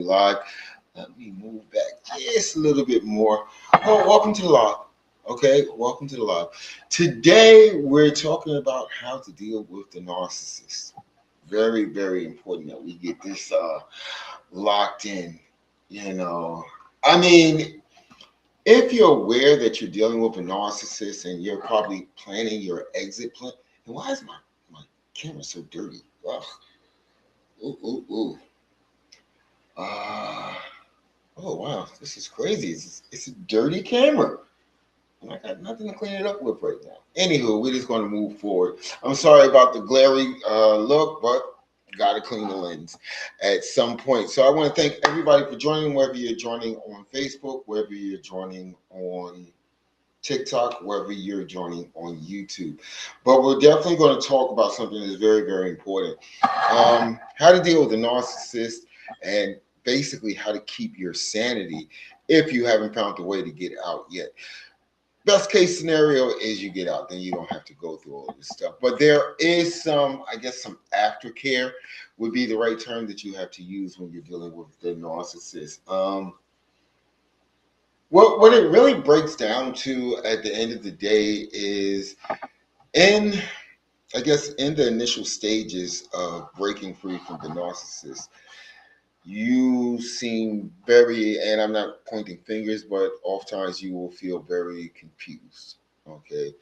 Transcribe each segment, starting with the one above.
Live. Let me move back just a little bit more. Oh, welcome to the live. Okay, welcome to the live. Today we're talking about how to deal with the narcissist. Very, very important that we get this locked in. You know, I mean, if you're aware that you're dealing with a narcissist and you're probably planning your exit plan, and why is my camera so dirty? Ugh. Ooh, ooh, ooh. Ah. Oh wow, this is crazy. It's a dirty camera. And I got nothing to clean it up with right now. Anywho, we're just going to move forward. I'm sorry about the glary look, but got to clean the lens at some point. So I want to thank everybody for joining, whether you're joining on Facebook, whether you're joining on TikTok, whether you're joining on YouTube. But we're definitely going to talk about something that's very, very important. How to deal with a narcissist and basically how to keep your sanity if you haven't found a way to get out yet. Best case scenario is you get out, then you don't have to go through all this stuff. But there is some, I guess, some aftercare would be the right term that you have to use when you're dealing with the narcissist. What it really breaks down to at the end of the day is in, I guess, in the initial stages of breaking free from the narcissist, you seem very, and I'm not pointing fingers, but oftentimes you will feel very confused. Okay.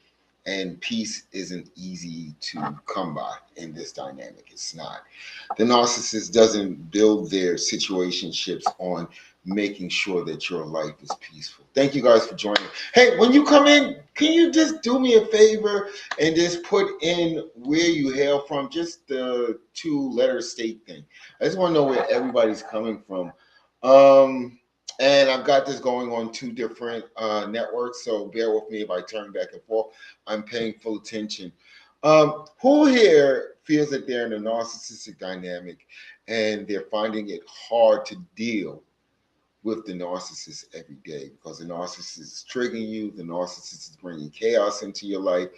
And peace isn't easy to come by in this dynamic. It's not. The narcissist doesn't build their situationships on making sure that your life is peaceful. Thank you guys for joining. Hey, when you come in, can you just do me a favor and just put in where you hail from? Just the two-letter state thing. I just want to know where everybody's coming from. And I've got this going on two different networks, so bear with me if I turn back and forth. I'm paying full attention. Who here feels that they're in a narcissistic dynamic and they're finding it hard to deal with the narcissist every day because the narcissist is triggering you, the narcissist is bringing chaos into your life.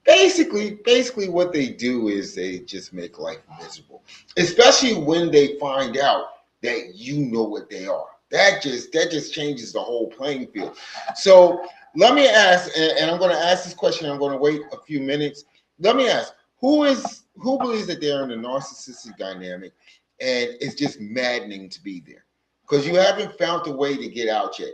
Basically, what they do is they just make life miserable, especially when they find out that you know what they are. That just changes the whole playing field. So let me ask, and I'm going to ask this question. I'm going to wait a few minutes. Let me ask, who believes that they're in a narcissistic dynamic, and it's just maddening to be there because you haven't found a way to get out yet.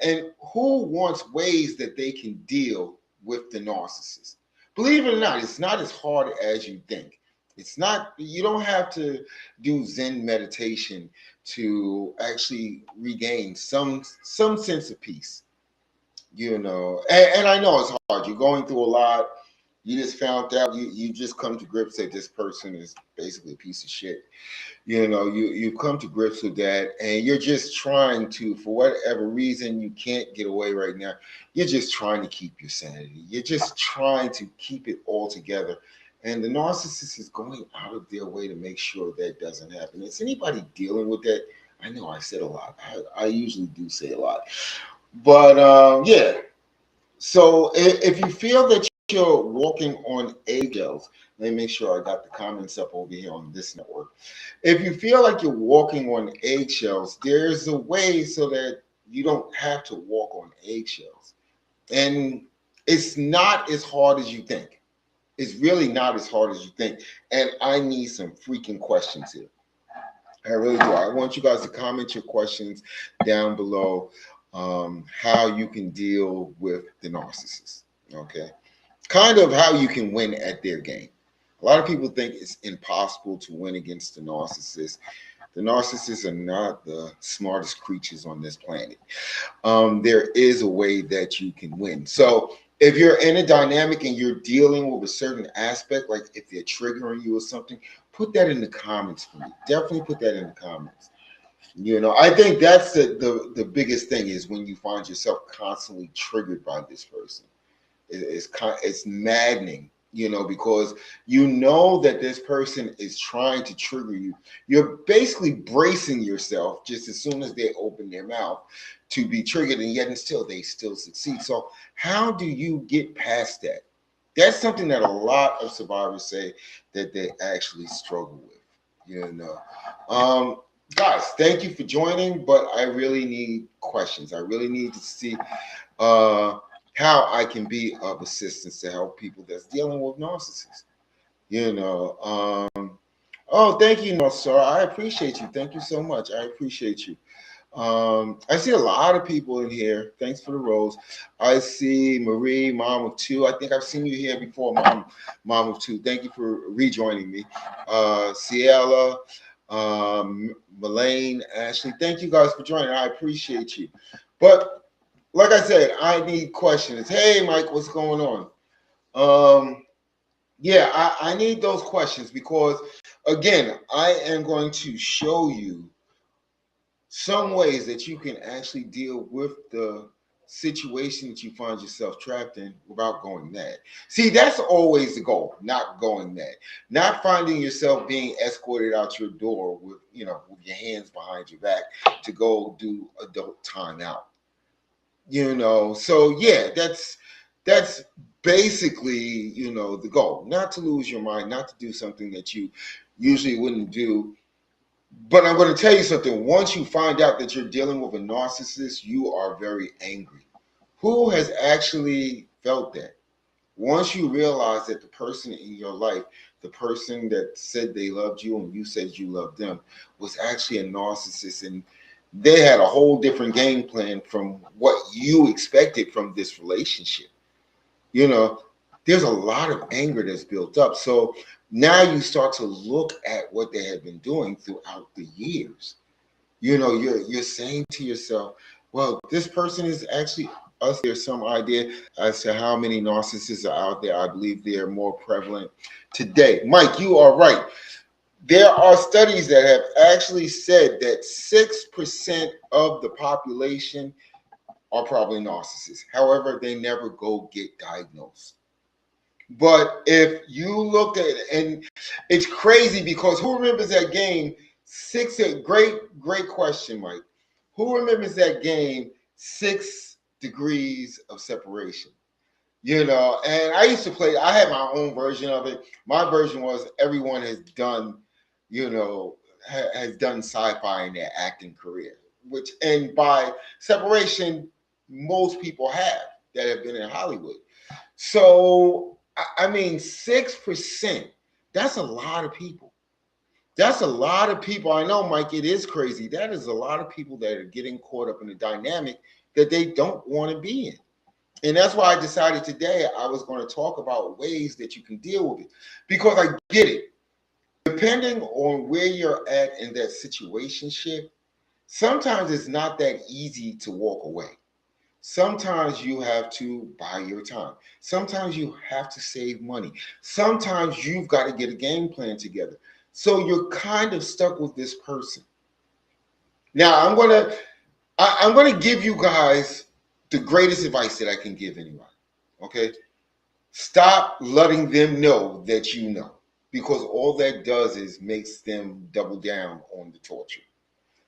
And who wants ways that they can deal with the narcissist? Believe it or not, it's not as hard as you think. It's not, you don't have to do Zen meditation to actually regain some sense of peace. And I know it's hard. You're going through a lot. You just found out, you just come to grips that this person is basically a piece of shit. You come to grips with that, and you're just trying to, for whatever reason, you can't get away right now. You're just trying to keep your sanity. You're just trying to keep it all together. And the narcissist is going out of their way to make sure that doesn't happen. Is anybody dealing with that? I know I said a lot. I usually do say a lot. But yeah. So if you feel that you're walking on eggshells, let me make sure I got the comments up over here on this network. If you feel like you're walking on eggshells, there's a way so that you don't have to walk on eggshells. And it's not as hard as you think. It's really not as hard as you think. And I need some freaking questions here. I really do. I want you guys to comment your questions down below, how you can deal with the narcissist. Okay. Kind of how you can win at their game. A lot of people think it's impossible to win against the narcissist. The narcissists are not the smartest creatures on this planet. There is a way that you can win. So if you're in a dynamic and you're dealing with a certain aspect, like if they're triggering you or something, put that in the comments for me. Definitely put that in the comments. I think that's the biggest thing is when you find yourself constantly triggered by this person. It's maddening, because you know that this person is trying to trigger you. You're basically bracing yourself just as soon as they open their mouth to be triggered, and yet and still they still succeed. So how do you get past that? That's something that a lot of survivors say that they actually struggle with. guys, thank you for joining, but I really need questions. I really need to see uh, how I can be of assistance to help people that's dealing with narcissists. You know, oh, thank you, North Star. I appreciate you. Thank you so much. I appreciate you. I see a lot of people in here. Thanks for the rose. I see Marie, mom of two. I think I've seen you here before, mom of two. Thank you for rejoining me. Ciela, Melaine, Ashley. Thank you guys for joining. I appreciate you. But like I said, I need questions. Hey, Mike, what's going on? Um, yeah, I need those questions because, again, I am going to show you some ways that you can actually deal with the situation that you find yourself trapped in without going mad. See, that's always the goal, not going mad, not finding yourself being escorted out your door with, with your hands behind your back to go do adult time out. So yeah, that's basically, the goal, not to lose your mind, not to do something that you usually wouldn't do. But I'm going to tell you something. Once you find out that you're dealing with a narcissist, you are very angry. Who has actually felt that? Once you realize that the person in your life, the person that said they loved you and you said you loved them, was actually a narcissist, and they had a whole different game plan from what you expected from this relationship. You know, there's a lot of anger that's built up. So now you start to look at what they have been doing throughout the years. You're saying to yourself, well, this person is actually us. There's some idea as to how many narcissists are out there. I believe they're more prevalent today. Mike, you are right. There are studies that have actually said that 6% of the population are probably narcissists. However, they never go get diagnosed. But if you look at it, and it's crazy because who remembers that game? Great question, Mike. Who remembers that game, 6 degrees of separation? And I used to play, I had my own version of it. My version was everyone has done, has done sci-fi in their acting career, and by separation, most people that have been in Hollywood. So, I mean, 6%, that's a lot of people. That's a lot of people. I know, Mike, it is crazy. That is a lot of people that are getting caught up in a dynamic that they don't want to be in. And that's why I decided today I was going to talk about ways that you can deal with it. Because I get it. Depending on where you're at in that situationship, sometimes it's not that easy to walk away. Sometimes you have to buy your time. Sometimes you have to save money. Sometimes you've got to get a game plan together. So you're kind of stuck with this person. Now I'm gonna give you guys the greatest advice that I can give anyone. Okay? Stop letting them know that you know. Because all that does is makes them double down on the torture.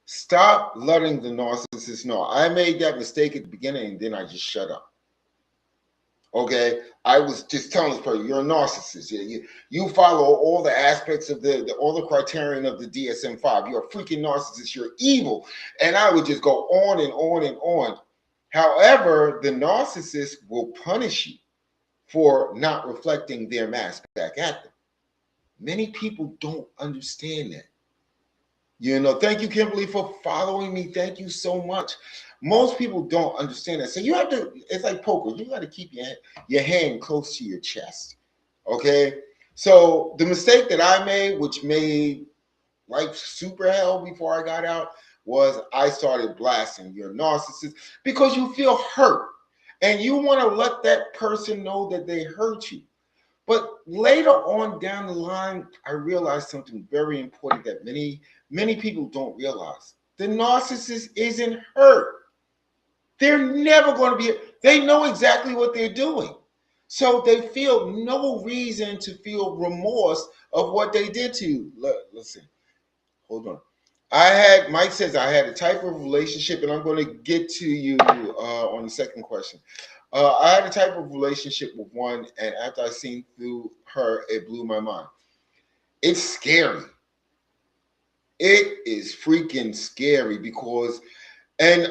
Stop letting the narcissist know. I made that mistake at the beginning and then I just shut up. Okay, I was just telling this person, you're a narcissist. You follow all the aspects of all the criterion of the DSM-5. You're a freaking narcissist. You're evil, and I would just go on and on and on. However, the narcissist will punish you for not reflecting their mask back at them. Many people don't understand that. Thank you, Kimberly, for following me. Thank you so much. Most people don't understand that. So you have to, it's like poker. You got to keep your hand close to your chest. Okay. So the mistake that I made, which made life super hell before I got out, was I started blasting, you're a narcissist, because you feel hurt. And you want to let that person know that they hurt you. But later on down the line, I realized something very important that many people don't realize. The narcissist isn't hurt. They're never going to be, they know exactly what they're doing. So they feel no reason to feel remorse of what they did to you. Listen, hold on. Mike says I had a type of relationship, and I'm going to get to you on the second question. I had a type of relationship with one, and after I seen through her, it blew my mind. It's scary. It is freaking scary because, and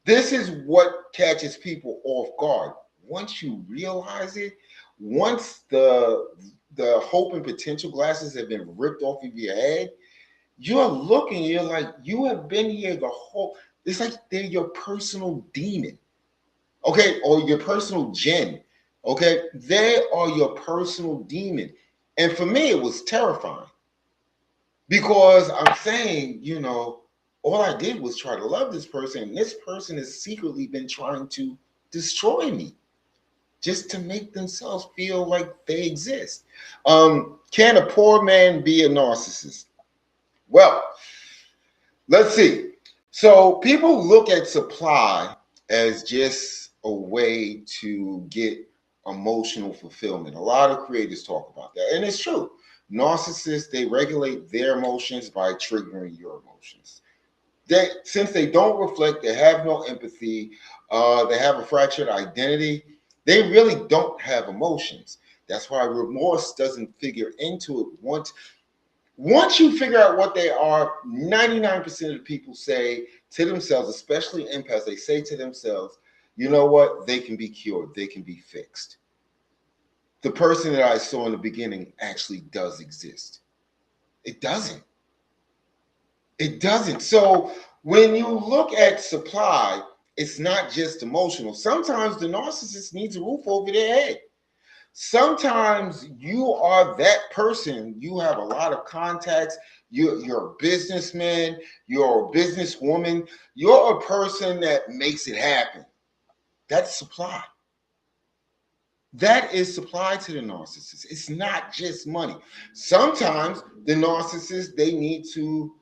this is what catches people off guard. Once you realize it, once the hope and potential glasses have been ripped off of your head, you're looking, you're like, you have been here the whole, it's like they're your personal demon, okay, or your personal jinn, okay? They are your personal demon. And for me, it was terrifying because I'm saying, all I did was try to love this person, and this person has secretly been trying to destroy me just to make themselves feel like they exist. Can a poor man be a narcissist? Well, let's see. So people look at supply as just a way to get emotional fulfillment. A lot of creators talk about that, and it's true. Narcissists, they regulate their emotions by triggering your emotions. Since they don't reflect, they have no empathy, they have a fractured identity, they really don't have emotions. That's why remorse doesn't figure into it. Once you figure out what they are, 99% of the people say to themselves, especially empaths, they say to themselves, you know what? They can be cured. They can be fixed. The person that I saw in the beginning actually does exist. It doesn't. It doesn't. So when you look at supply, it's not just emotional. Sometimes the narcissist needs a roof over their head. Sometimes you are that person. You have a lot of contacts. You're a businessman. You're a businesswoman. You're a person that makes it happen. That's supply. That is supply to the narcissist. It's not just money. Sometimes the narcissist, they need to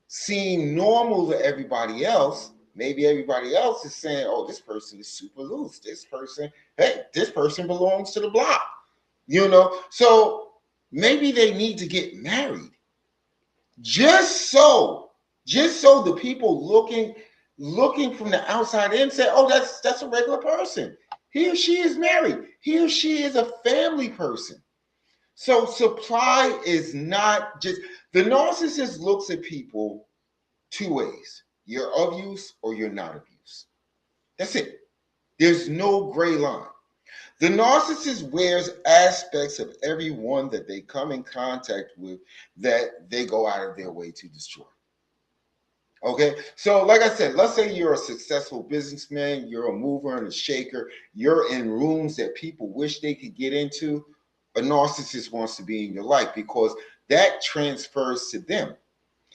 seem normal to everybody else. Maybe everybody else is saying, oh, this person is super loose. This person, hey, this person belongs to the block. So maybe they need to get married just so the people looking from the outside in say, oh, that's a regular person. He or she is married. He or she is a family person. So supply is not just, the narcissist looks at people two ways. You're of use or you're not of use. That's it. There's no gray line. The narcissist wears aspects of everyone that they come in contact with that they go out of their way to destroy. Okay, so like I said, let's say you're a successful businessman, you're a mover and a shaker, you're in rooms that people wish they could get into. A narcissist wants to be in your life because that transfers to them.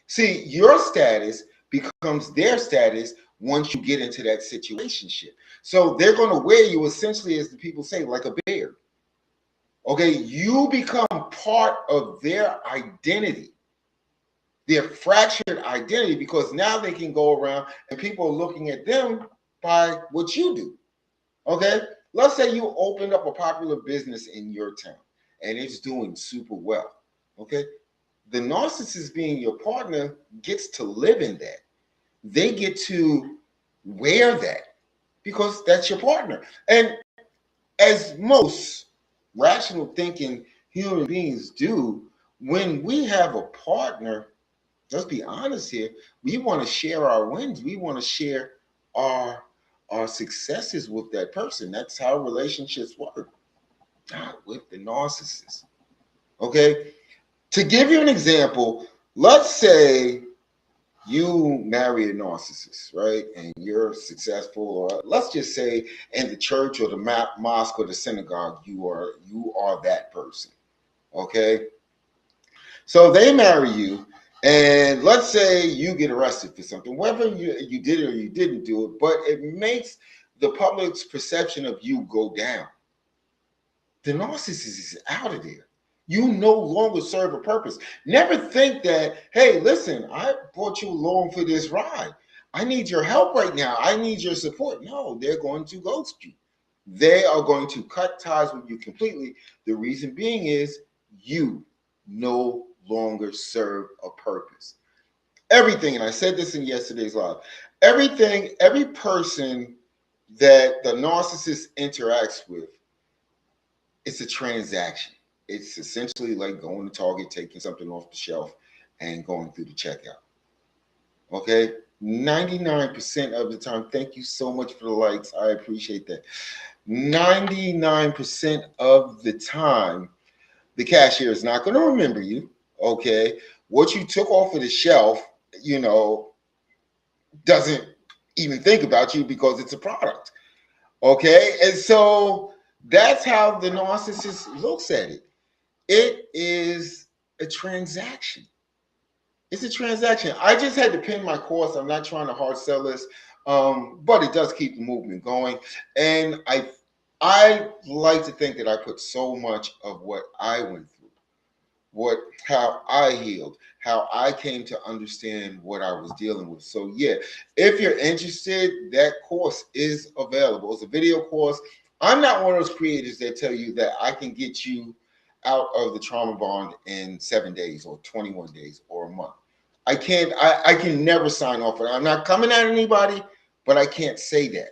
See, your status becomes their status once you get into that situationship. So they're going to wear you essentially, as the people say, like a bear. Okay, you become part of their identity, their fractured identity, because now they can go around and people are looking at them by what you do. Okay, let's say you opened up a popular business in your town and it's doing super well. Okay, the narcissist being your partner gets to live in that. They get to wear that because that's your partner. And as most rational thinking human beings do, when we have a partner, let's be honest here, we want to share our wins. We want to share our successes with that person. That's how relationships work, not with the narcissist. Okay? To give you an example, let's say you marry a narcissist, right? And you're successful, or let's just say in the church or the mosque or the synagogue, you are that person. Okay? So they marry you, and let's say you get arrested for something, whether you did it or you didn't do it, but it makes the public's perception of you go down. The narcissist is out of there. You no longer serve a purpose. Never think that, hey, listen, I brought you along for this ride. I need your help right now. I need your support. No, they're going to ghost you. They are going to cut ties with you completely. The reason being is you no longer serve a purpose. Everything, and I said this in yesterday's live, every person that the narcissist interacts with, it's a transaction. It's essentially like going to Target, taking something off the shelf, and going through the checkout. Okay, 99% of the time. Thank you so much for the likes. I appreciate that. 99% of the time, the cashier is not going to remember you. Okay, what you took off of the shelf, you know, doesn't even think about you because it's a product. Okay, and so that's how the narcissist looks at it. It is a transaction. It's a transaction. I just had to pin my course. I'm not trying to hard sell this, but it does keep the movement going. And I like to think that I put so much of what I went through, how I healed, how I came to understand what I was dealing with. So yeah, if you're interested, that course is available. It's a video course. I'm not one of those creators that tell you that I can get you out of the trauma bond in 7 days or 21 days or a month. I can't, I can never sign off on it. I'm not coming at anybody, but I can't say that.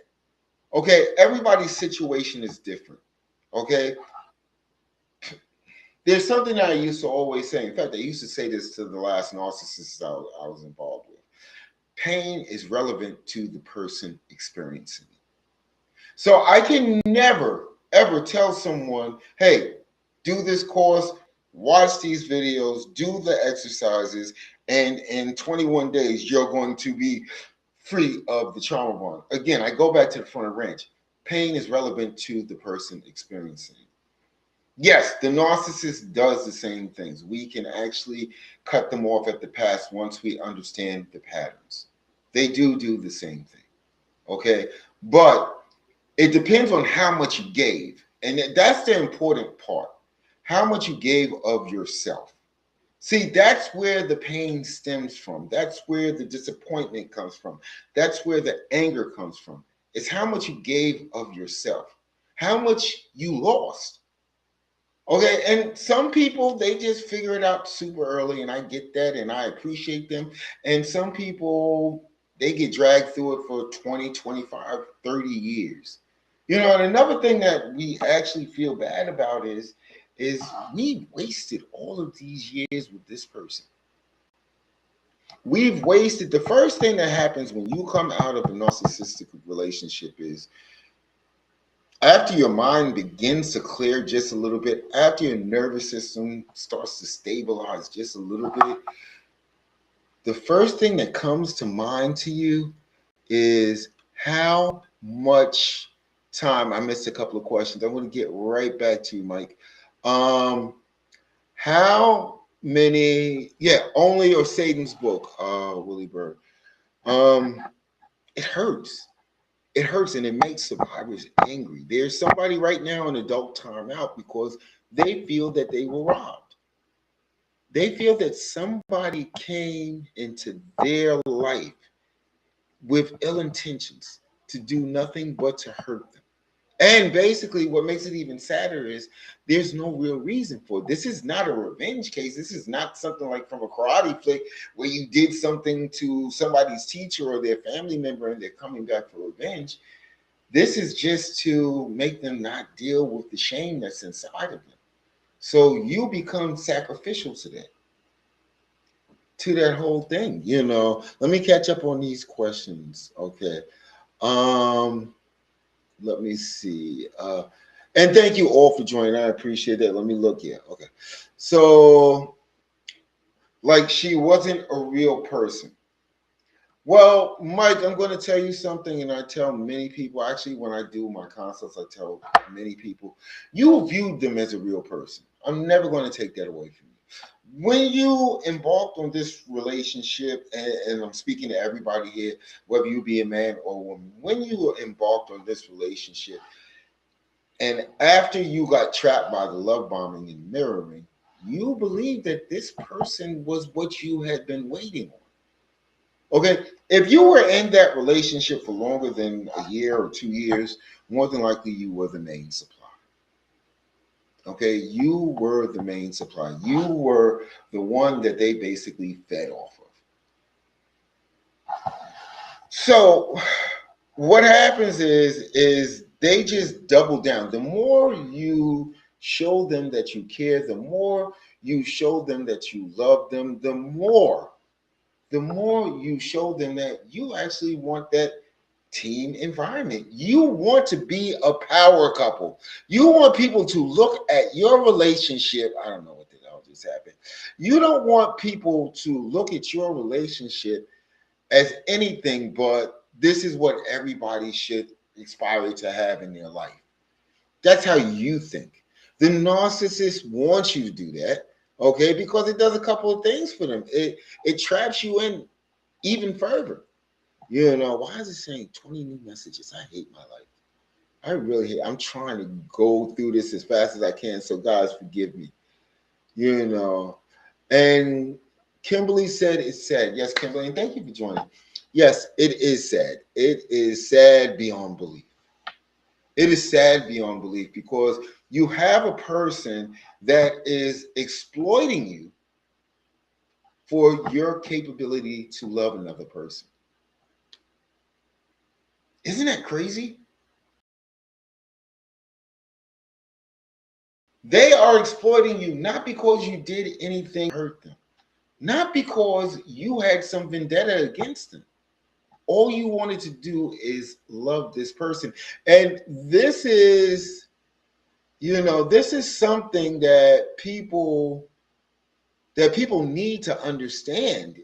Okay, everybody's situation is different. Okay, there's something that I used to always say. In fact, I used to say this to the last narcissist I was involved with. Pain is relevant to the person experiencing it. So I can never, ever tell someone, hey, do this course, watch these videos, do the exercises, and in 21 days, you're going to be free of the trauma bond. Again, I go back to the front of range. Pain is relevant to the person experiencing it. Yes, the narcissist does the same things. We can actually cut them off at the pass once we understand the patterns. They do the same thing, okay? But it depends on how much you gave. And that's the important part. How much you gave of yourself. See, that's where the pain stems from. That's where the disappointment comes from. That's where the anger comes from. It's how much you gave of yourself, how much you lost. Okay, and some people, they just figure it out super early, and I get that, and I appreciate them. And some people, they get dragged through it for 20, 25, 30 years. You know, and another thing that we actually feel bad about is we wasted all of these years with this person. We've wasted, the first thing that happens when you come out of a narcissistic relationship is after your mind begins to clear just a little bit, after your nervous system starts to stabilize just a little bit, the first thing that comes to mind to you is how much time. I missed a couple of questions. I'm going to get right back to you, Mike. How many, only or Satan's book, Willie Bird. It hurts. It hurts and it makes survivors angry. There's somebody right now in adult timeout because they feel that they were robbed. They feel that somebody came into their life with ill intentions to do nothing but to hurt them. And basically, what makes it even sadder is there's no real reason for it. This is not a revenge case. This is not something like from a karate flick where you did something to somebody's teacher or their family member and they're coming back for revenge. This is just to make them not deal with the shame that's inside of them. So you become sacrificial to that whole thing. You know, let me catch up on these questions. Okay. Let me see. And thank you all for joining. I appreciate that. Let me look here. Okay. So, like, she wasn't a real person. Well, Mike, I'm going to tell you something, and I tell many people, actually, when I do my consults, I tell many people, you viewed them as a real person. I'm never going to take that away from you. When you embarked on this relationship, and I'm speaking to everybody here, whether you be a man or a woman, when you embarked on this relationship, and after you got trapped by the love bombing and mirroring, you believed that this person was what you had been waiting on. Okay, if you were in that relationship for longer than a year or 2 years, more than likely you were the main supply. Okay, you were the main supply. You were the one that they basically fed off of. So what happens is they just double down. The more you show them that you care, the more you show them that you love them, the more you show them that you actually want that team environment. You want to be a power couple. You want people to look at your relationship. I don't know what the hell just happened. You don't want people to look at your relationship as anything but this is what everybody should aspire to have in their life. That's how you think. The narcissist wants you to do that, okay, because it does a couple of things for them. It traps you in even further. You know, why is it saying 20 new messages? I hate my life. I really hate. I'm trying to go through this as fast as I can, so guys, forgive me. You know, and Kimberly said it's sad. Yes, Kimberly, and thank you for joining. Yes, it is sad. It is sad beyond belief. It is sad beyond belief because you have a person that is exploiting you for your capability to love another person. Isn't that crazy? They are exploiting you not because you did anything to hurt them, not because you had some vendetta against them. All you wanted to do is love this person. And this is, this is something that people need to understand.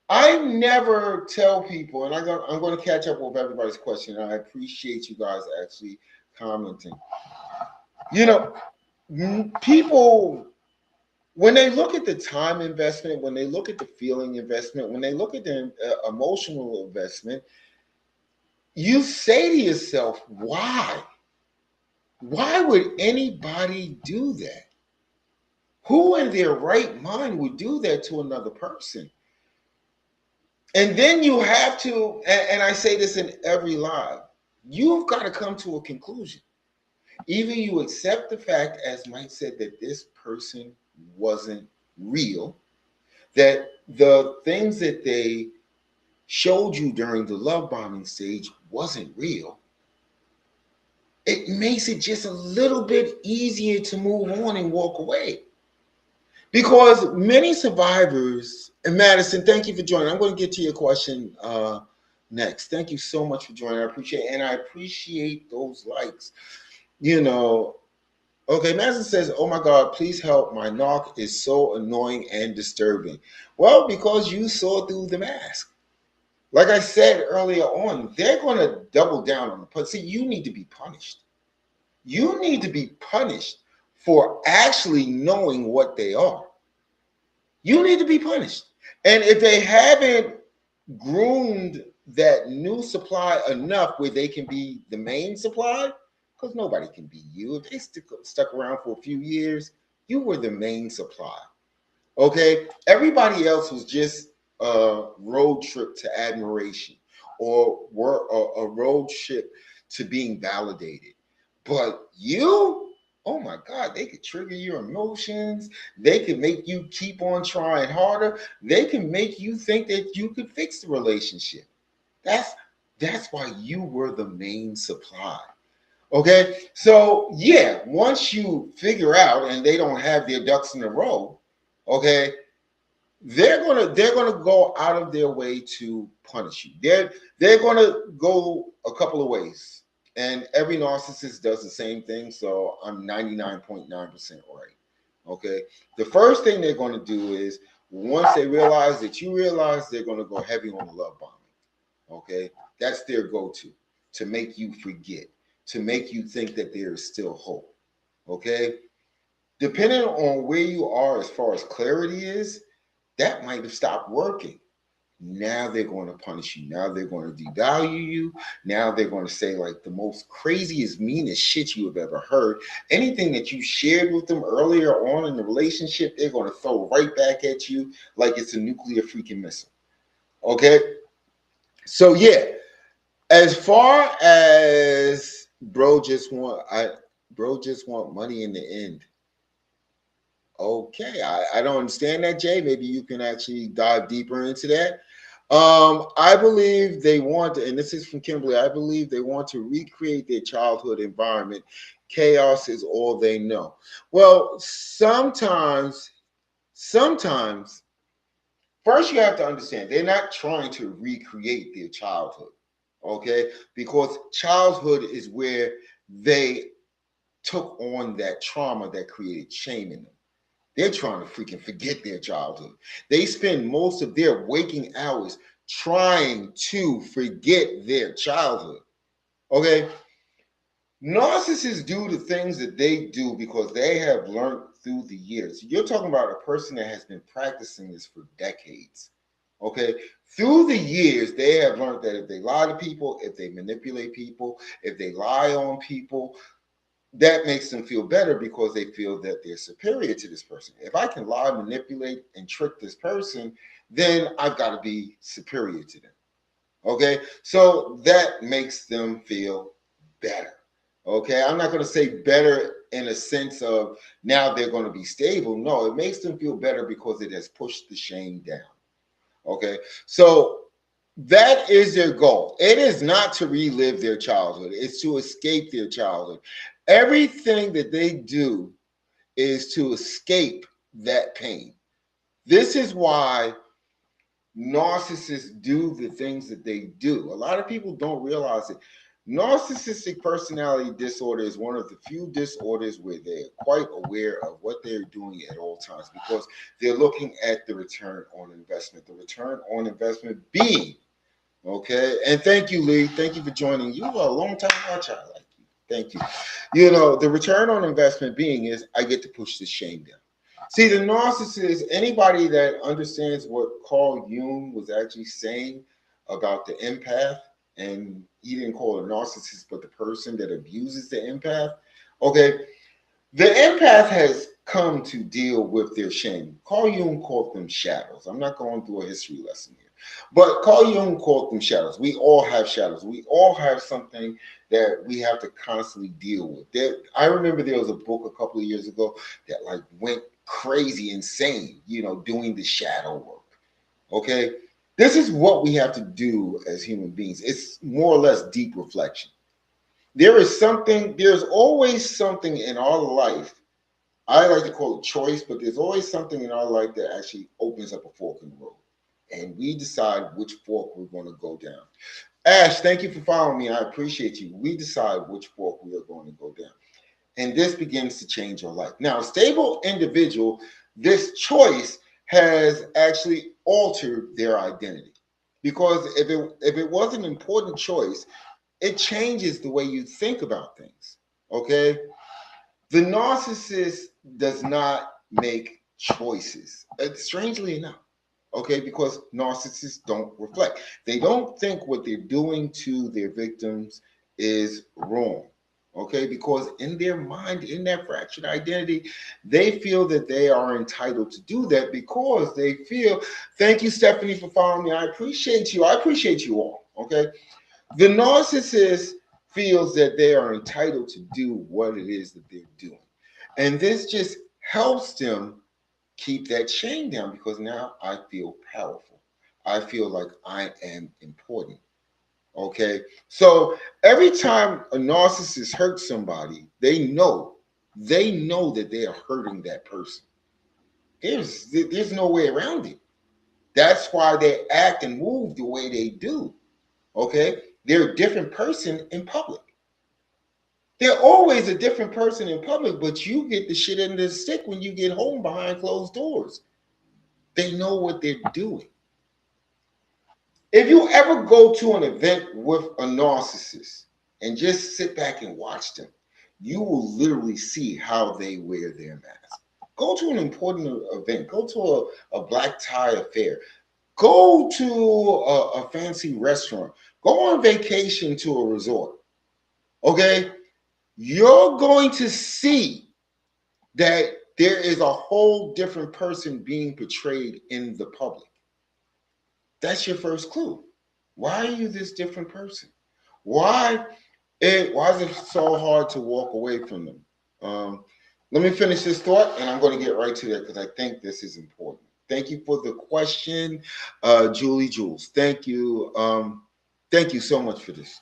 I never tell people, and I'm going to catch up with everybody's question. I appreciate you guys actually commenting. People, when they look at the time investment, when they look at the feeling investment, when they look at the emotional investment, you say to yourself, why? Why would anybody do that? Who in their right mind would do that to another person? And then you have to, and I say this in every live, you've got to come to a conclusion. Either you accept the fact, as Mike said, that this person wasn't real, that the things that they showed you during the love bombing stage wasn't real. It makes it just a little bit easier to move on and walk away. Because many survivors, and Madison, thank you for joining. I'm going to get to your question next. Thank you so much for joining. I appreciate it. And I appreciate those likes. Okay, Madison says, oh my God, please help. My knock is so annoying and disturbing. Well, because you saw through the mask. Like I said earlier on, they're going to double down on the see, you need to be punished. You need to be punished for actually knowing what they are. You need to be punished. And if they haven't groomed that new supply enough where they can be the main supply, because nobody can be you. If they stuck around for a few years, you were the main supply. Okay? Everybody else was just a road trip to admiration or a road trip to being validated. But you, oh my God, they could trigger your emotions. They could make you keep on trying harder. They can make you think that you could fix the relationship. That's why you were the main supply. Okay, so yeah, once you figure out and they don't have their ducks in a row, okay, they're gonna go out of their way to punish you. They're gonna go a couple of ways, and every narcissist does the same thing. So I'm 99.9% right. Okay, the first thing they're gonna do is once they realize that you realize, they're gonna go heavy on the love bombing. Okay, that's their go-to to make you forget, to make you think that there is still hope. Okay, depending on where you are as far as clarity is, that might have stopped working. Now they're going to punish you. Now they're going to devalue you. Now they're going to say like the most craziest, meanest shit you have ever heard. Anything that you shared with them earlier on in the relationship, they're going to throw right back at you like it's a nuclear freaking missile. Okay, so yeah, as far as bro just want money in the end. Okay, I don't understand that, Jay. Maybe you can actually dive deeper into that. I believe they want to, and this is from Kimberly, I believe they want to recreate their childhood environment Chaos is all they know. Well, sometimes, first you have to understand they're not trying to recreate their childhood, okay? Because childhood is where they took on that trauma that created shame in them. They're trying to freaking forget their childhood. They spend most of their waking hours trying to forget their childhood. Okay? Narcissists do the things that they do because they have learned through the years. You're talking about a person that has been practicing this for decades. Okay? Through the years, they have learned that if they lie to people, if they manipulate people, if they lie on people, that makes them feel better because they feel that they're superior to this person. If I can lie, manipulate, and trick this person, then I've got to be superior to them. Okay, so that makes them feel better. Okay, I'm not going to say better in a sense of now they're going to be stable. No, it makes them feel better because it has pushed the shame down. Okay, so that is their goal. It is not to relive their childhood, it's to escape their childhood. Everything that they do is to escape that pain. This is why narcissists do the things that they do. A lot of people don't realize it. Narcissistic personality disorder is one of the few disorders where they're quite aware of what they're doing at all times because they're looking at the return on investment. The return on investment being, okay, and thank you, Lee. Thank you for joining. You are a long time watcher. I like you. Thank you. You know, the return on investment being is I get to push the shame down. See, the narcissist, anybody that understands what Carl Jung was actually saying about the empath, and he didn't call it a narcissist, but the person that abuses the empath. Okay, the empath has come to deal with their shame. Carl Jung called them shadows. I'm not going through a history lesson here, but Carl Jung called them shadows. We all have shadows. We all have something that we have to constantly deal with. I remember there was a book a couple of years ago that like went crazy, insane, doing the shadow work. Okay, this is what we have to do as human beings. It's more or less deep reflection. There's always something in our life. I like to call it choice, but there's always something in our life that actually opens up a fork in the road. And we decide which fork we're going to go down. Ash, thank you for following me. I appreciate you. We decide which fork we are going to go down. And this begins to change your life. Now, a stable individual, this choice has actually altered their identity. Because if it was an important choice, it changes the way you think about things. Okay? The narcissist does not make choices, strangely enough. Okay, because narcissists don't reflect. They don't think what they're doing to their victims is wrong. Okay, because in their mind, in that fractured identity, they feel that they are entitled to do that because they feel, thank you, Stephanie, for following me. I appreciate you. I appreciate you all. Okay, the narcissist feels that they are entitled to do what it is that they're doing. And this just helps them keep that shame down because now I feel powerful. I feel like I am important. Okay. So every time a narcissist hurts somebody, they know that they are hurting that person. There's no way around it. That's why they act and move the way they do. Okay. They're a different person in public. They're always a different person in public, but you get the shit end of the stick when you get home behind closed doors. They know what they're doing. If you ever go to an event with a narcissist and just sit back and watch them, you will literally see how they wear their mask. Go to an important event, go to a black tie affair, go to a fancy restaurant, go on vacation to a resort. Okay? You're going to see that there is a whole different person being portrayed in the public. That's your first clue. Why are you this different person? Why is it so hard to walk away from them? Let me finish this thought, and I'm going to get right to that because I think this is important. Thank you for the question, Julie Jules. Thank you so much for this.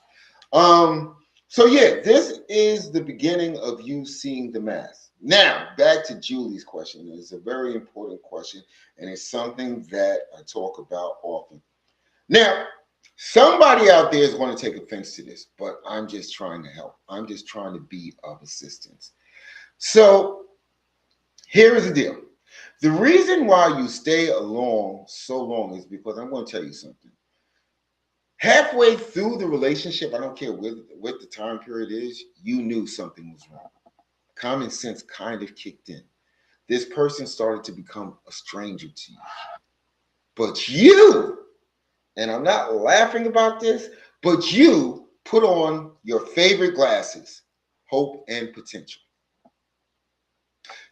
So yeah, this is the beginning of you seeing the mask. Now, back to Julie's question. It's a very important question, and it's something that I talk about often. Now, somebody out there is going to take offense to this, but I'm just trying to help. I'm just trying to be of assistance. So here's the deal. The reason why you stay along so long is because I'm going to tell you something. Halfway through the relationship, I don't care what the time period is, you knew something was wrong. Common sense kind of kicked in. This person started to become a stranger to you. But you, and I'm not laughing about this, but you put on your favorite glasses, hope and potential.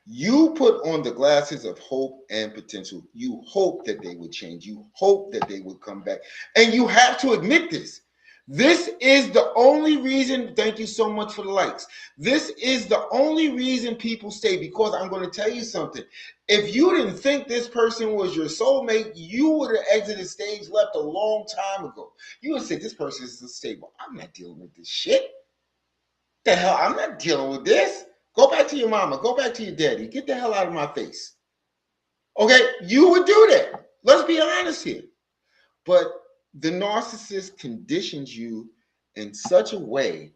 You put on the glasses of hope and potential. You hope that they would change. You hope that they would come back. And you have to admit this. This is the only reason. Thank you so much for the likes. This is the only reason people stay, because I'm going to tell you something. If you didn't think this person was your soulmate, you would have exited stage left a long time ago. You would say, this person is unstable. I'm not dealing with this shit. The hell, I'm not dealing with this. Go back to your mama. Go back to your daddy. Get the hell out of my face. Okay? You would do that. Let's be honest here. But the narcissist conditions you in such a way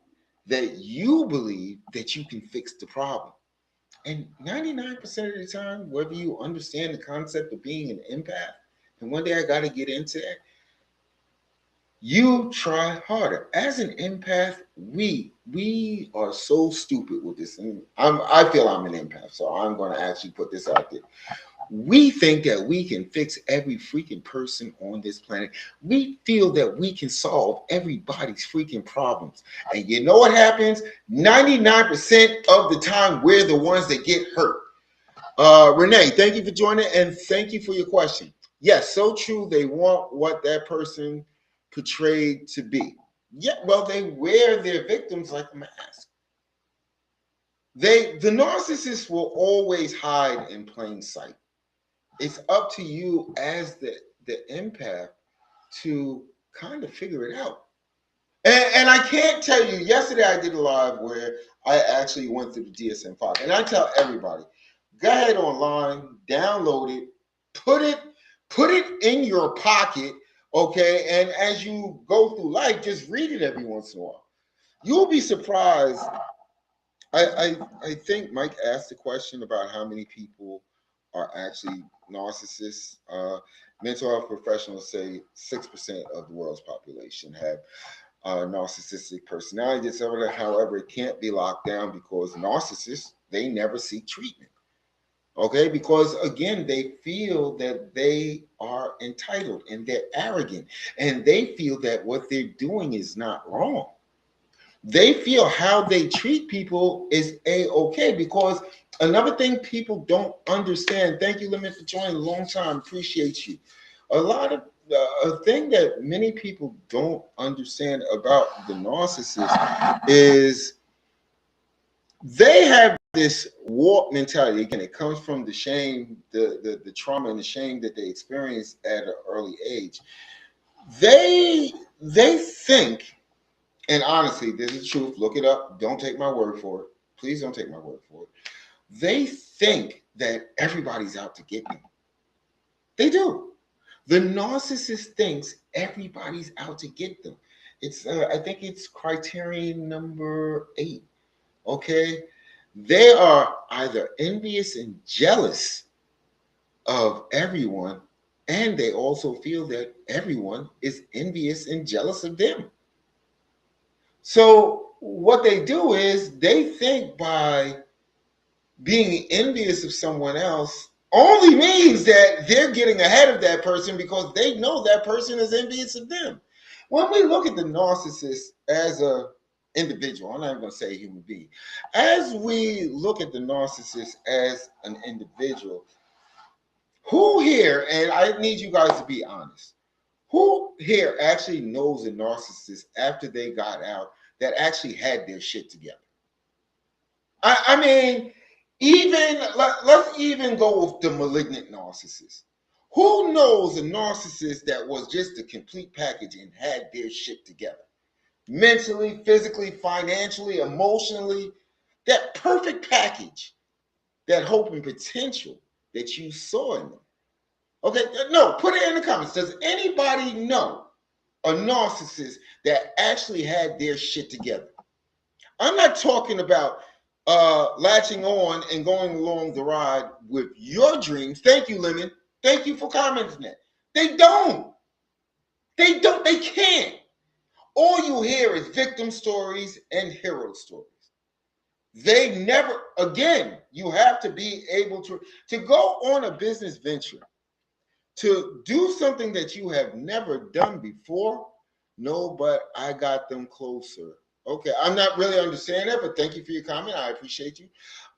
that you believe that you can fix the problem. And 99% of the time, whether you understand the concept of being an empath, and one day I got to get into that, you try harder. As an empath, we are so stupid with this. And I feel I'm an empath, so I'm going to actually put this out there. We think that we can fix every freaking person on this planet. We feel that we can solve everybody's freaking problems. And you know what happens? 99% of the time, we're the ones that get hurt. Renee, thank you for joining, and thank you for your question. Yes, so true. They want what that person portrayed to be. Yeah, well, they wear their victims like a mask. The narcissist will always hide in plain sight. It's up to you as the empath to kind of figure it out. And I can't tell you, yesterday I did a live where I actually went through the DSM-5. And I tell everybody, go ahead online, download it, put it in your pocket, okay? And as you go through life, just read it every once in a while. You'll be surprised. I think Mike asked the question about how many people are actually narcissists. Mental health professionals say 6% of the world's population have narcissistic personality disorder. However, it can't be locked down because narcissists, they never seek treatment. Okay, because again, they feel that they are entitled and they're arrogant, and they feel that what they're doing is not wrong. They feel how they treat people is a-okay, because another thing people don't understand. Thank you, Limit, for joining. Long time, appreciate you. A lot of a thing that many people don't understand about the narcissist is they have this warped mentality. Again, it comes from the shame, the trauma and the shame that they experience at an early age. They think, and honestly, this is the truth. Look it up. Don't take my word for it. Please don't take my word for it. They think that everybody's out to get them. They do. The narcissist thinks everybody's out to get them. It's I think it's criterion number 8. Okay, they are either envious and jealous of everyone, and they also feel that everyone is envious and jealous of them. So what they do is they think by being envious of someone else only means that they're getting ahead of that person because they know that person is envious of them. When we look at the narcissist as a individual, I'm not even going to say human being. As we look at the narcissist as an individual, who here, and I need you guys to be honest, who here actually knows a narcissist after they got out that actually had their shit together? I mean, let's even go with the malignant narcissist. Who knows a narcissist that was just a complete package and had their shit together? mentally, physically, financially, emotionally, that perfect package, that hope and potential that you saw in them. Okay, no, put it in the comments. Does anybody know a narcissist that actually had their shit together? I'm not talking about latching on and going along the ride with your dreams. Thank you, Lemon. Thank you for commenting that. They don't. They don't. They can't. All you hear is victim stories and hero stories. They never, again, you have to be able to go on a business venture, to do something that you have never done before. No, but I got them closer. Okay, I'm not really understanding that, but thank you for your comment. I appreciate you.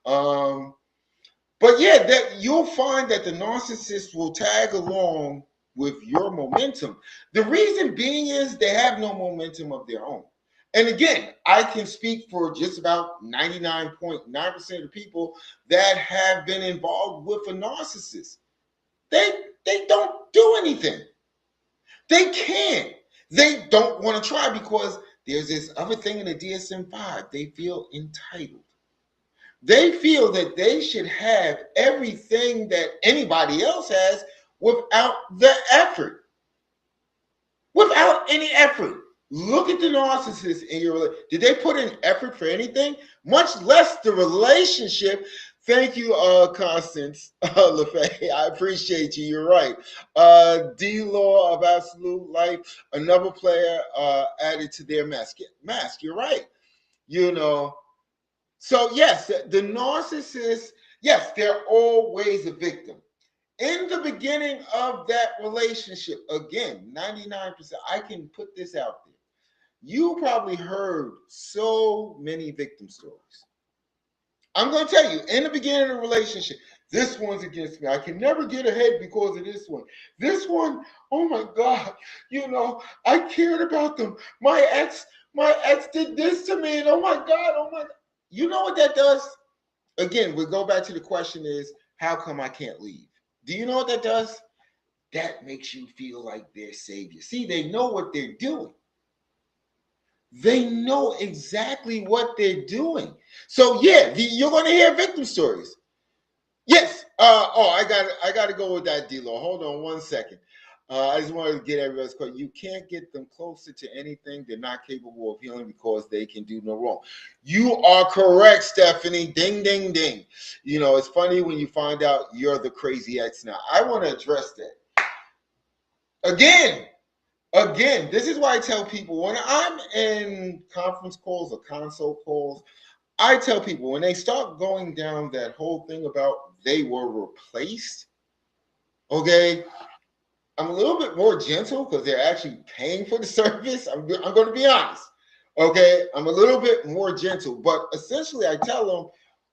But yeah, that you'll find that the narcissist will tag along with your momentum. The reason being is they have no momentum of their own. And again, I can speak for just about 99.9% of the people that have been involved with a narcissist. They don't do anything. They can't. They don't want to try because there's this other thing in the DSM-5. They feel entitled. They feel that they should have everything that anybody else has without the effort. Without any effort. Look at the narcissist in your relationship. Did they put in effort for anything? Much less the relationship. Thank you, Constance LaFay. I appreciate you. You're right. D-Law of Absolute Life, another player added to their mask. You're right. You know, so yes, the narcissist, yes, they're always a victim. In the beginning of that relationship, again, 99%, I can put this out there. You probably heard so many victim stories. I'm going to tell you, in the beginning of the relationship, this one's against me. I can never get ahead because of this one. This one, oh my God, you know, I cared about them. My ex did this to me, and oh my God. You know what that does? Again, we go back to the question is, how come I can't leave? Do you know what that does? That makes you feel like they're savior. See, they know what they're doing. They know exactly what they're doing. So yeah, you're going to hear victim stories. Yes. I got to go with that, D-Lo. Hold on one second. I just wanted to get everybody's call. You can't get them closer to anything they're not capable of healing because they can do no wrong. You are correct, Stephanie. Ding, ding, ding. You know, it's funny when you find out you're the crazy ex now. I want to address that. Again, this is why I tell people when I'm in conference calls or console calls, I tell people when they start going down that whole thing about they were replaced, okay, I'm a little bit more gentle because they're actually paying for the service. I'm going to be honest, okay? I'm a little bit more gentle, but essentially I tell them,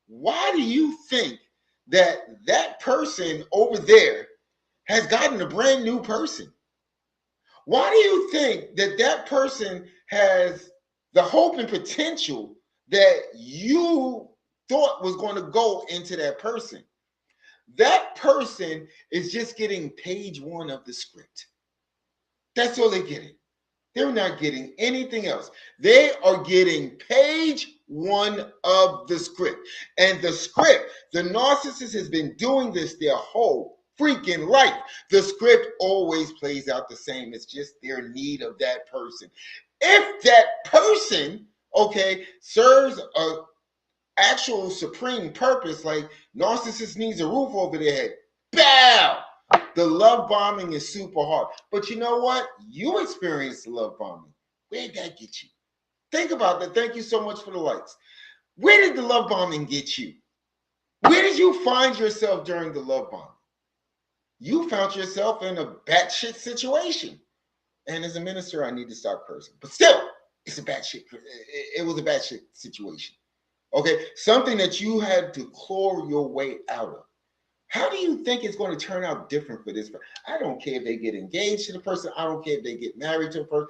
why do you think that person over there has gotten a brand new person? Why do you think that person has the hope and potential that you thought was going to go into that person? That person is just getting page one of the script. That's all they're getting. They're not getting anything else. They are getting page one of the script. And the script, the narcissist has been doing this their whole freaking life. The script always plays out the same. It's just their need of that person. If that person, okay, serves a actual supreme purpose, like narcissist needs a roof over their head, bow! The love bombing is super hard. But you know what? You experienced the love bombing. Where'd that get you? Think about that. Thank you so much for the likes. Where did the love bombing get you? Where did you find yourself during the love bombing? You found yourself in a batshit situation. And as a minister, I need to stop cursing. But still, it's a batshit. It was a batshit situation. Okay? Something that you had to claw your way out of. How do you think it's going to turn out different for this? I don't care if they get engaged to the person. I don't care if they get married to a person.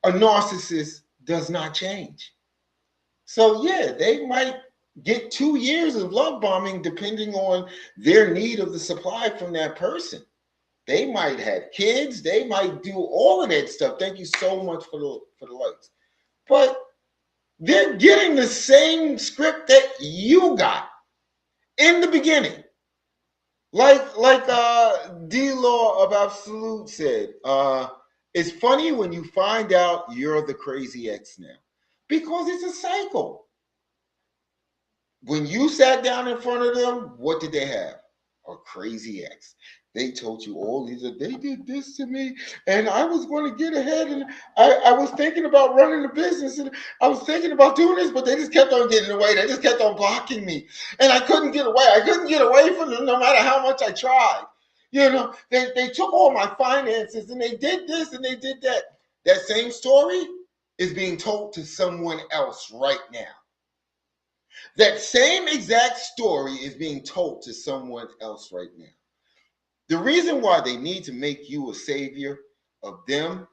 A narcissist does not change. So yeah, they might get 2 years of love bombing depending on their need of the supply from that person. They might have kids. They might do all of that stuff. Thank you so much for the likes. but they're getting the same script that you got in the beginning. Like D-Law of Absolute said, it's funny when you find out you're the crazy ex now. Because it's a cycle. When you sat down in front of them, what did they have? A crazy ex. They told you all these, they did this to me, and I was going to get ahead, and I was thinking about running a business, and I was thinking about doing this, but they just kept on getting away. They just kept on blocking me, and I couldn't get away. I couldn't get away from them no matter how much I tried. You know, they took all my finances, and they did this, and they did that. That same story is being told to someone else right now. That same exact story is being told to someone else right now. The reason why they need to make you a savior of them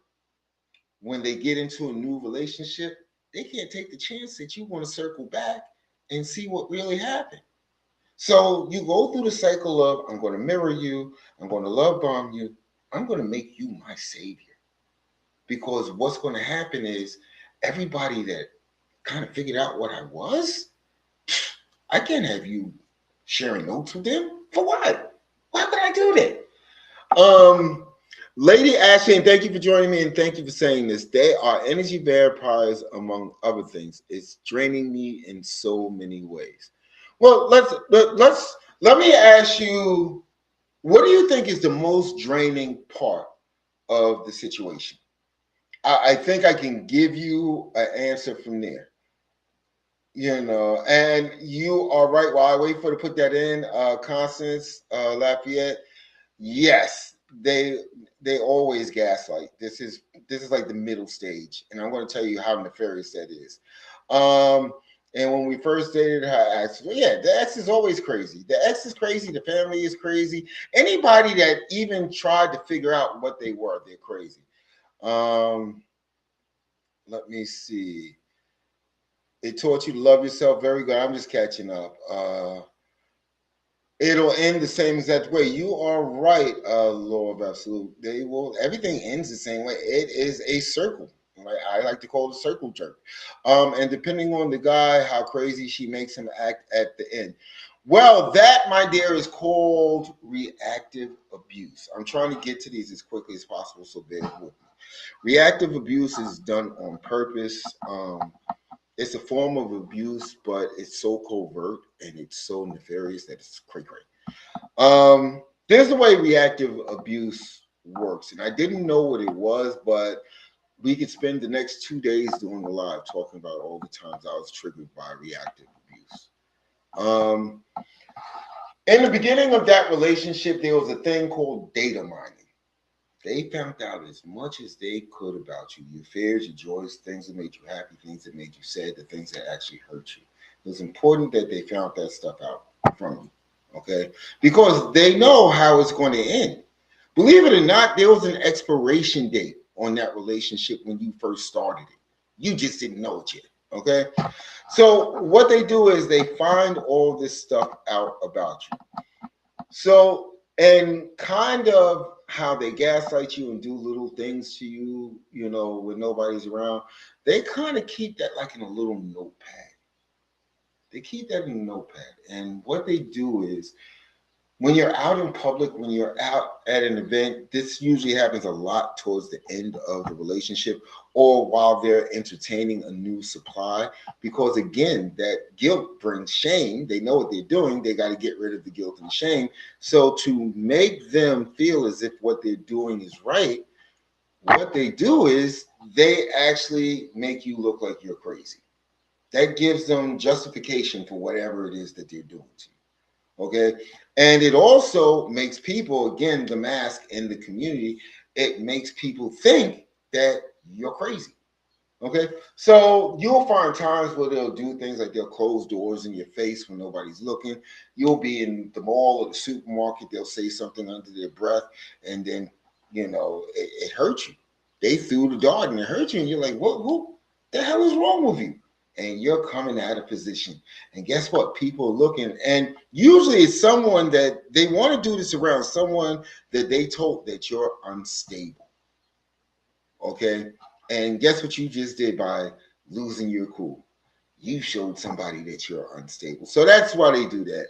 when they get into a new relationship, they can't take the chance that you want to circle back and see what really happened. So you go through the cycle of, I'm going to mirror you, I'm going to love bomb you, I'm going to make you my savior. Because what's going to happen is everybody that kind of figured out what I was, I can't have you sharing notes with them. For what? Why would I do that? Lady Ashley, and thank you for joining me, and thank you for saying this. They are energy vampires, among other things. It's draining me in so many ways. Well, let me ask you, what do you think is the most draining part of the situation? I think I can give you an answer from there. You know, and you are right. While I wait for to put that in, Constance Lafayette, yes, they always gaslight. This is like the middle stage, and I'm going to tell you how nefarious that is. And when we first dated, her ex, well, yeah, the ex is always crazy. The ex is crazy. The family is crazy. Anybody that even tried to figure out what they were, they're crazy. Let me see. It taught you to love yourself. Very good. I'm just catching up. It'll end the same exact way. You are right, Law of Absolute. They will. Everything ends the same way. It is a circle. Right? I like to call it a circle jerk. And depending on the guy, how crazy she makes him act at the end. Well, that, my dear, is called reactive abuse. I'm trying to get to these as quickly as possible, so bear with me. Reactive abuse is done on purpose. It's a form of abuse, but it's so covert and it's so nefarious that it's cray-cray. There's the way reactive abuse works, and I didn't know what it was, but we could spend the next 2 days doing a live talking about all the times I was triggered by reactive abuse. In the beginning of that relationship, there was a thing called data mining. They found out as much as they could about you, your fears, your joys, things that made you happy, things that made you sad, the things that actually hurt you. It was important that they found that stuff out from you, okay? Because they know how it's going to end. Believe it or not, there was an expiration date on that relationship when you first started it. You just didn't know it yet, okay? So what they do is they find all this stuff out about you. So, and kind of how they gaslight you and do little things to you, you know, when nobody's around, they kind of keep that like in a little notepad. They keep that in a notepad. And what they do is when you're out in public, when you're out at an event, this usually happens a lot towards the end of the relationship or while they're entertaining a new supply. Because again, that guilt brings shame. They know what they're doing. They got to get rid of the guilt and shame. So to make them feel as if what they're doing is right, what they do is they actually make you look like you're crazy. That gives them justification for whatever it is that they're doing to you. Okay. And it also makes people, again, the mask in the community, it makes people think that you're crazy. Okay. So you'll find times where they'll do things like they'll close doors in your face when nobody's looking. You'll be in the mall or the supermarket. They'll say something under their breath. And then, you know, it hurts you. They threw the dart and it hurt you. And you're like, what the hell is wrong with you? And you're coming out of position. And guess what? People are looking. And usually it's someone that they want to do this around, someone that they told that you're unstable. Okay? And guess what you just did by losing your cool. You showed somebody that you're unstable. So that's why they do that.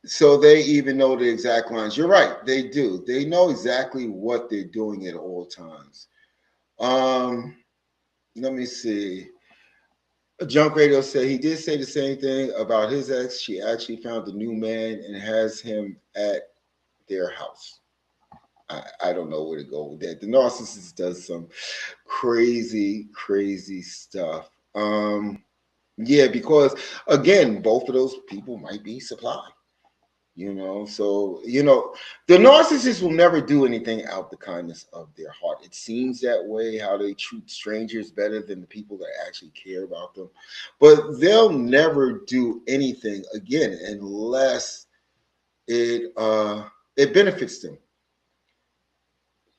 So they even know the exact lines. You're right, they do. They know exactly what they're doing at all times. Let me see. Junk Radio said he did say the same thing about his ex. She actually found a new man and has him at their house. I don't know where to go with that. The narcissist does some crazy, crazy stuff. Yeah, because again, both of those people might be supply. So the narcissist will never do anything out the kindness of their heart. It seems that way, how they treat strangers better than the people that actually care about them, but they'll never do anything again unless it benefits them.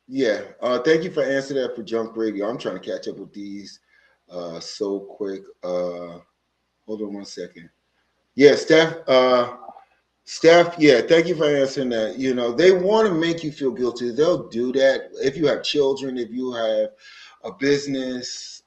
Yeah. Thank you for answering that for Junk Radio. I'm trying to catch up with these so quick. Hold on 1 second. Yeah, Steph, yeah, thank you for answering that. They want to make you feel guilty. They'll do that if you have children, if you have a business,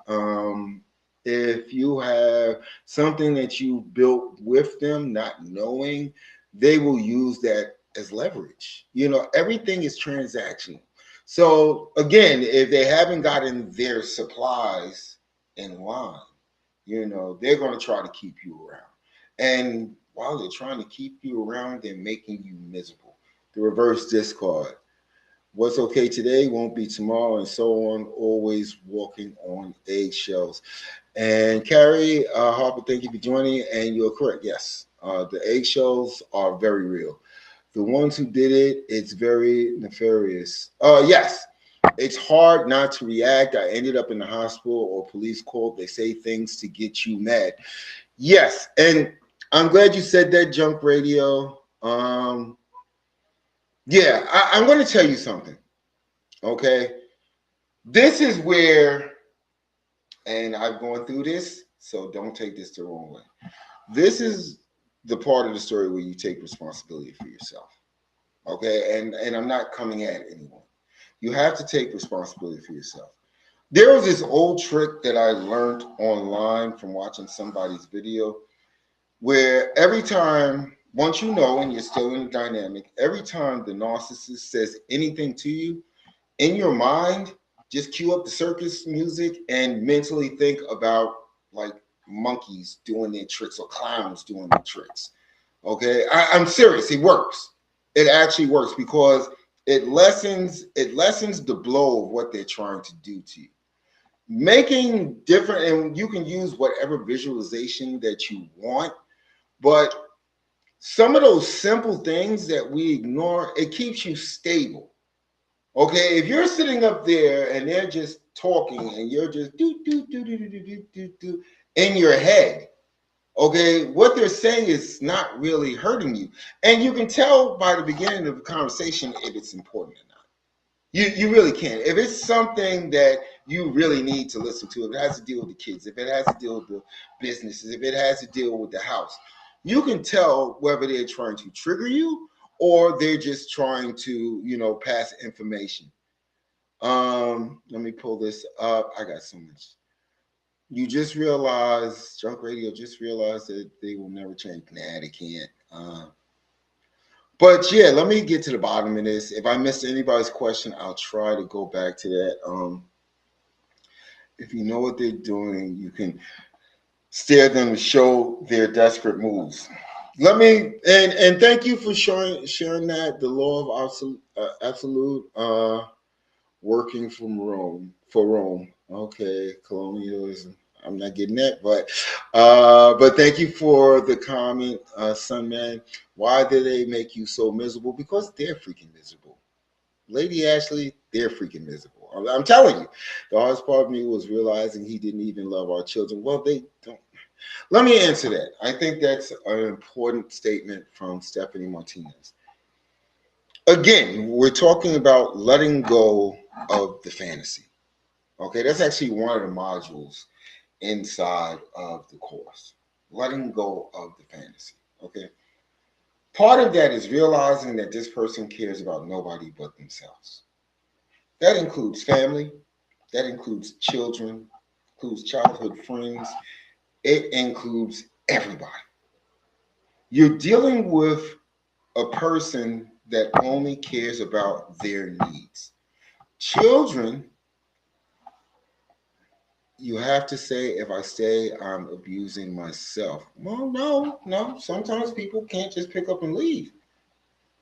if you have something that you built with them, not knowing, they will use that as leverage. Everything is transactional. So again, if they haven't gotten their supplies in line, they're going to try to keep you around. And while they're trying to keep you around, they're making you miserable. The reverse discard. What's okay today won't be tomorrow, and so on, always walking on eggshells. And Carrie Harper, thank you for joining. And you're correct. Yes, the eggshells are very real. The ones who did it, it's very nefarious. Yes, it's hard not to react. I ended up in the hospital or police court. They say things to get you mad. Yes, and I'm glad you said that, Junk Radio. Yeah, I'm going to tell you something. Okay, this is where, and I've gone through this, so don't take this the wrong way. This is the part of the story where you take responsibility for yourself. Okay, and I'm not coming at anyone. You have to take responsibility for yourself. There was this old trick that I learned online from watching somebody's video where every time, once you know and you're still in the dynamic, every time the narcissist says anything to you, in your mind, just cue up the circus music and mentally think about like monkeys doing their tricks or clowns doing their tricks. Okay, I'm serious. It works. It actually works because it lessens the blow of what they're trying to do to you. Making different, and you can use whatever visualization that you want, but some of those simple things that we ignore, it keeps you stable. Okay, if you're sitting up there and they're just talking and you're just do in your head, okay, what they're saying is not really hurting you. And you can tell by the beginning of the conversation if it's important or not. You really can. If it's something that you really need to listen to, if it has to deal with the kids, if it has to deal with the businesses, if it has to deal with the house, you can tell whether they're trying to trigger you or they're just trying to, pass information. Let me pull this up. I got so much. You just realized, Junk Radio just realized that they will never change. Nah, they can't. But yeah, let me get to the bottom of this. If I missed anybody's question, I'll try to go back to that. If you know what they're doing, you can stare them to show their desperate moves. Let me and thank you for sharing that. The law of absolute working from Rome for Rome. Okay, colonialism. I'm not getting that, but thank you for the comment, Sunman. Why did they make you so miserable? Because they're freaking miserable. Lady Ashley, they're freaking miserable. I'm telling you. The hardest part of me was realizing he didn't even love our children. Well, they don't. Let me answer that. I think that's an important statement from Stephanie Martinez. Again, we're talking about letting go of the fantasy. Okay, that's actually one of the modules inside of the course. Letting go of the fantasy. Okay. Part of that is realizing that this person cares about nobody but themselves. That includes family, that includes children, includes childhood friends, it includes everybody. You're dealing with a person that only cares about their needs. Children, you have to say, if I say I'm abusing myself. Well, no. Sometimes people can't just pick up and leave.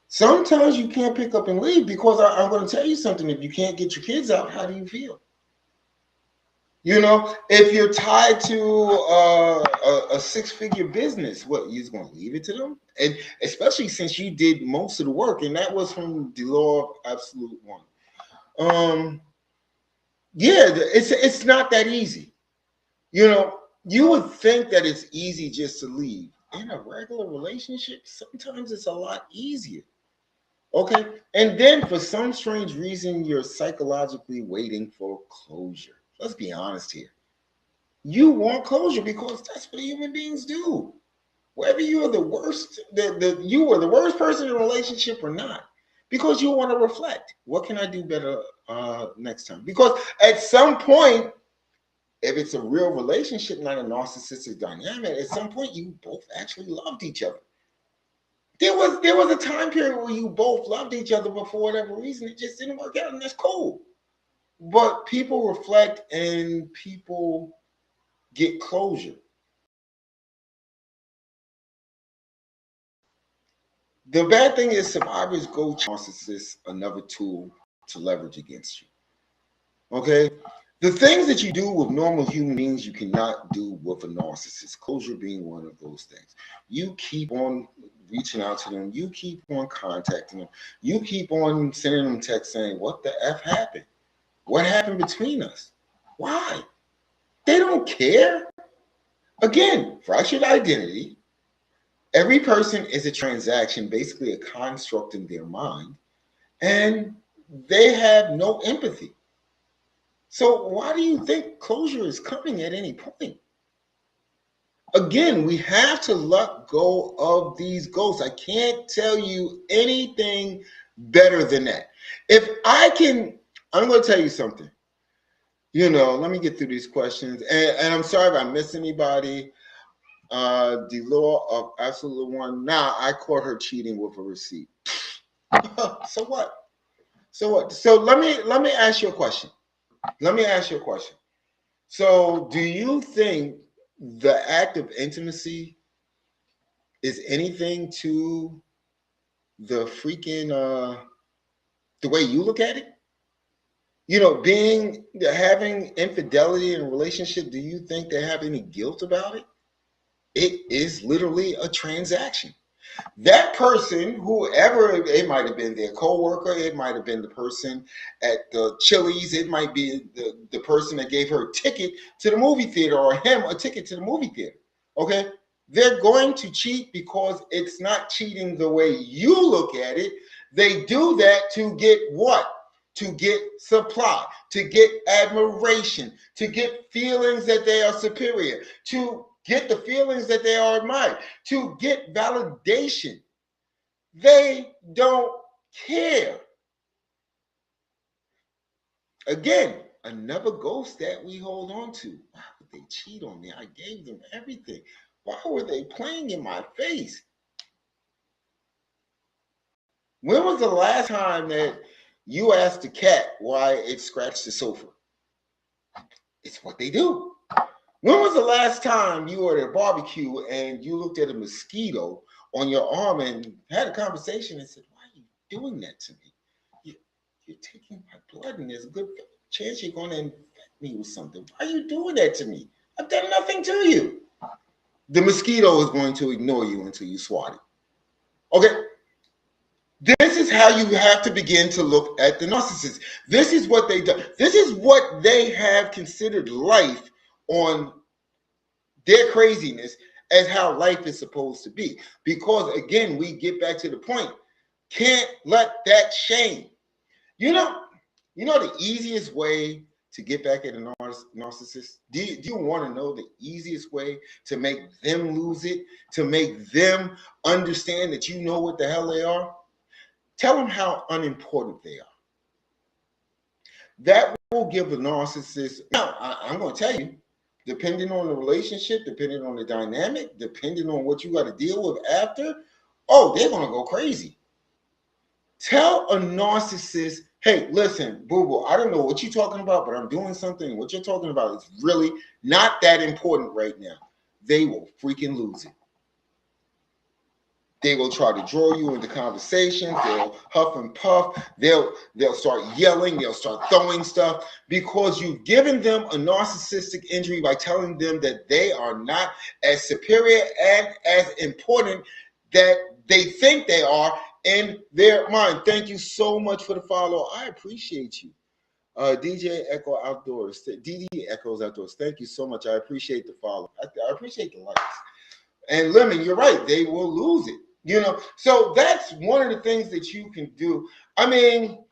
Sometimes you can't pick up and leave because I'm going to tell you something. If you can't get your kids out, how do you feel? You know, if you're tied to a six-figure business, what, you're going to leave it to them? And especially since you did most of the work, and that was from the law of absolute one. Yeah, it's not that easy. You know, you would think that it's easy just to leave. In a regular relationship, sometimes it's a lot easier. Okay. And then for some strange reason, you're psychologically waiting for closure. Let's be honest here. You want closure because that's what human beings do. Whether you are the worst, you were the worst person in a relationship or not, because you want to reflect. What can I do better next time? Because at some point, if it's a real relationship, not a narcissistic dynamic, at some point you both actually loved each other. There was a time period where you both loved each other, but for whatever reason, it just didn't work out, and that's cool. But people reflect and people get closure. The bad thing is survivors go to narcissists, another tool to leverage against you. Okay? The things that you do with normal human beings, you cannot do with a narcissist. Closure being one of those things. You keep on reaching out to them. You keep on contacting them. You keep on sending them texts saying, what the F happened? What happened between us? Why? They don't care. Again, fractured identity. Every person is a transaction, basically a construct in their mind, and they have no empathy. So why do you think closure is coming at any point? Again, we have to let go of these ghosts. I can't tell you anything better than that. If I can, I'm going to tell you something. You know, let me get through these questions. And I'm sorry if I missed anybody. The law of absolute one. Nah, I caught her cheating with a receipt. So what? So what? So let me ask you a question. Let me ask you a question. So, do you think the act of intimacy is anything to the freaking the way you look at it? You know, having infidelity in a relationship, do you think they have any guilt about it? It is literally a transaction. That person, whoever, it might have been their coworker, it might have been the person at the Chili's, it might be the person that gave her a ticket to the movie theater or him a ticket to the movie theater. Okay? They're going to cheat because it's not cheating the way you look at it. They do that to get what? To get supply, to get admiration, to get feelings that they are superior, to get the feelings that they are admired, to get validation. They don't care. Again, another ghost that we hold on to. Why would they cheat on me? I gave them everything. Why were they playing in my face? When was the last time that you asked the cat why it scratched the sofa? It's what they do. When was the last time you were at a barbecue and you looked at a mosquito on your arm and had a conversation and said, why are you doing that to me? You're taking my blood and there's a good chance you're going to infect me with something. Why are you doing that to me? I've done nothing to you. The mosquito is going to ignore you until you swat it. Okay? This is how you have to begin to look at the narcissist. This is what they do. This is what they have considered life on their craziness as how life is supposed to be. Because again, we get back to the point. Can't let that shame. You know the easiest way to get back at a narcissist? Do you want to know the easiest way to make them lose it? To make them understand that you know what the hell they are? Tell them how unimportant they are. That will give the narcissist. Now, I'm going to tell you, depending on the relationship, depending on the dynamic, depending on what you got to deal with after, oh, they're going to go crazy. Tell a narcissist, hey, listen, boo-boo, I don't know what you're talking about, but I'm doing something. What you're talking about is really not that important right now. They will freaking lose it. They will try to draw you into conversations. They'll huff and puff. They'll start yelling. They'll start throwing stuff because you've given them a narcissistic injury by telling them that they are not as superior and as important that they think they are in their mind. Thank you so much for the follow. I appreciate you. DJ Echo Outdoors. DD Echoes Outdoors. Thank you so much. I appreciate the follow. I appreciate the likes. And Lemon, you're right. They will lose it. You know, so that's one of the things that you can do. I mean,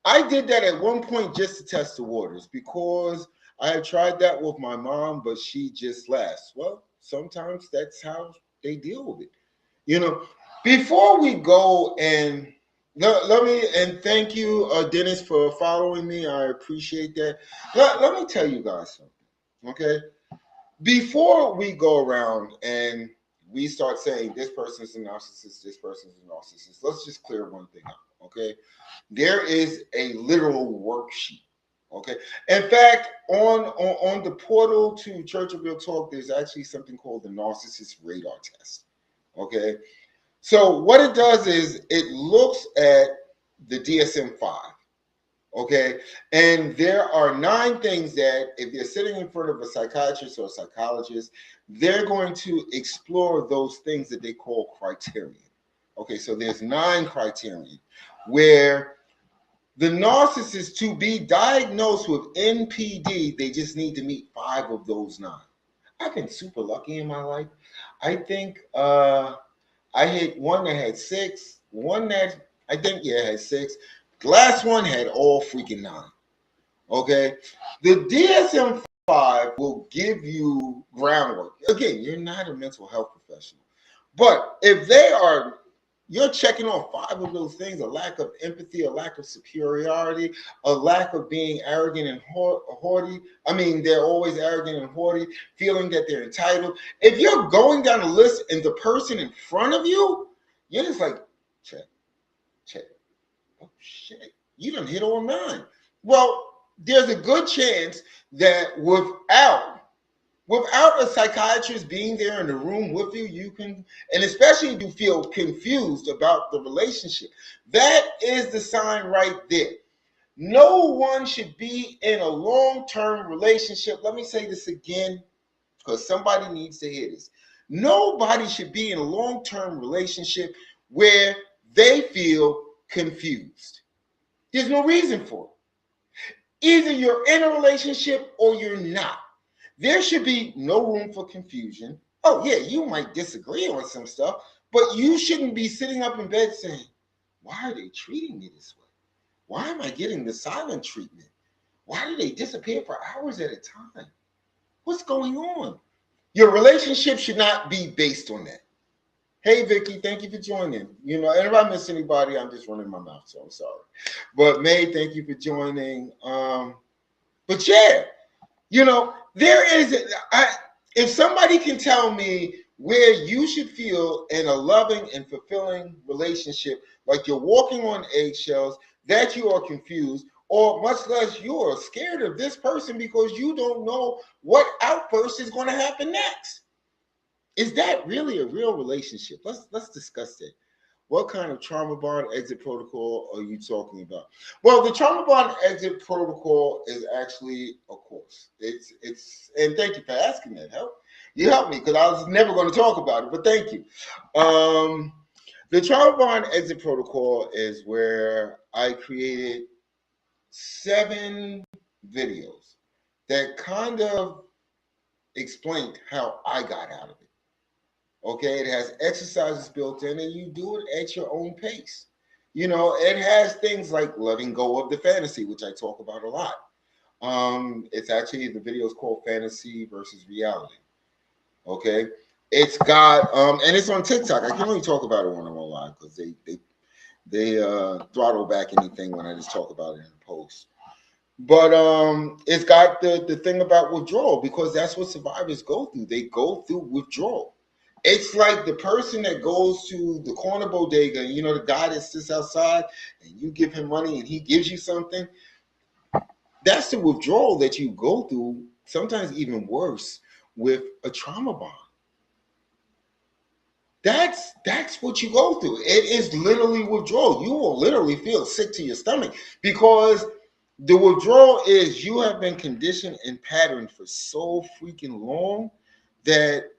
I did that at one point just to test the waters because I had tried that with my mom, but she just laughed. Well, sometimes that's how they deal with it. You know, before we go and let me, and thank you, Dennis, for following me. I appreciate that. Let me tell you guys something, okay? Before we go around and we start saying this person's a narcissist, this person's a narcissist, let's just clear one thing up, okay? There is a literal worksheet, okay? In fact, on the portal to Church of Real Talk, there's actually something called the Narcissist Radar Test, okay? So what it does is it looks at the DSM-5, okay? And there are 9 things that if you're sitting in front of a psychiatrist or a psychologist, they're going to explore those things that they call criterion. Okay, so there's 9 criterion where the narcissist, to be diagnosed with NPD, they just need to meet 5 of those 9. I've been super lucky in my life. I think I hit one that had 6, one that I think, yeah, had 6. The last one had all freaking 9. Okay, the DSM-5 will give you groundwork. Again, you're not a mental health professional, but if you're checking off 5 of those things: a lack of empathy, a lack of superiority, a lack of being arrogant and haughty. I mean, they're always arrogant and haughty, feeling that they're entitled. If you're going down the list and the person in front of you, you're just like, check. Oh shit, you done hit all 9. Well, there's a good chance that without a psychiatrist being there in the room with you, you can, and especially if you feel confused about the relationship, that is the sign right there. No one should be in a long-term relationship. Let me say this again, because somebody needs to hear this. Nobody should be in a long-term relationship where they feel confused. There's no reason for it. Either you're in a relationship or you're not. There should be no room for confusion. Oh, yeah, you might disagree on some stuff, but you shouldn't be sitting up in bed saying, why are they treating me this way? Why am I getting the silent treatment? Why do they disappear for hours at a time? What's going on? Your relationship should not be based on that. Hey, Vicky, thank you for joining. You know, and if I miss anybody, I'm just running my mouth, so I'm sorry. But May, thank you for joining. But yeah, you know, if somebody can tell me where you should feel in a loving and fulfilling relationship, like you're walking on eggshells, that you are confused, or much less you are scared of this person because you don't know what outburst is going to happen next. Is that really a real relationship? Let's discuss that. What kind of trauma bond exit protocol are you talking about? Well, the trauma bond exit protocol is actually a course. It's and thank you for asking that. You helped me because I was never going to talk about it, but thank you. The trauma bond exit protocol is where I created 7 videos that kind of explained how I got out of it. Okay, it has exercises built in and you do it at your own pace. You know, it has things like letting go of the fantasy, which I talk about a lot. It's actually, the video is called Fantasy versus Reality. Okay, it's got, and it's on TikTok. I can only talk about it when I'm on live because they throttle back anything when I just talk about it in a post. But it's got the thing about withdrawal, because that's what survivors go through. They go through withdrawal. It's like the person that goes to the corner bodega, you know, the guy that sits outside and you give him money and he gives you something. That's the withdrawal that you go through, sometimes even worse, with a trauma bond. That's what you go through. It is literally withdrawal. You will literally feel sick to your stomach, because the withdrawal is you have been conditioned and patterned for so freaking long that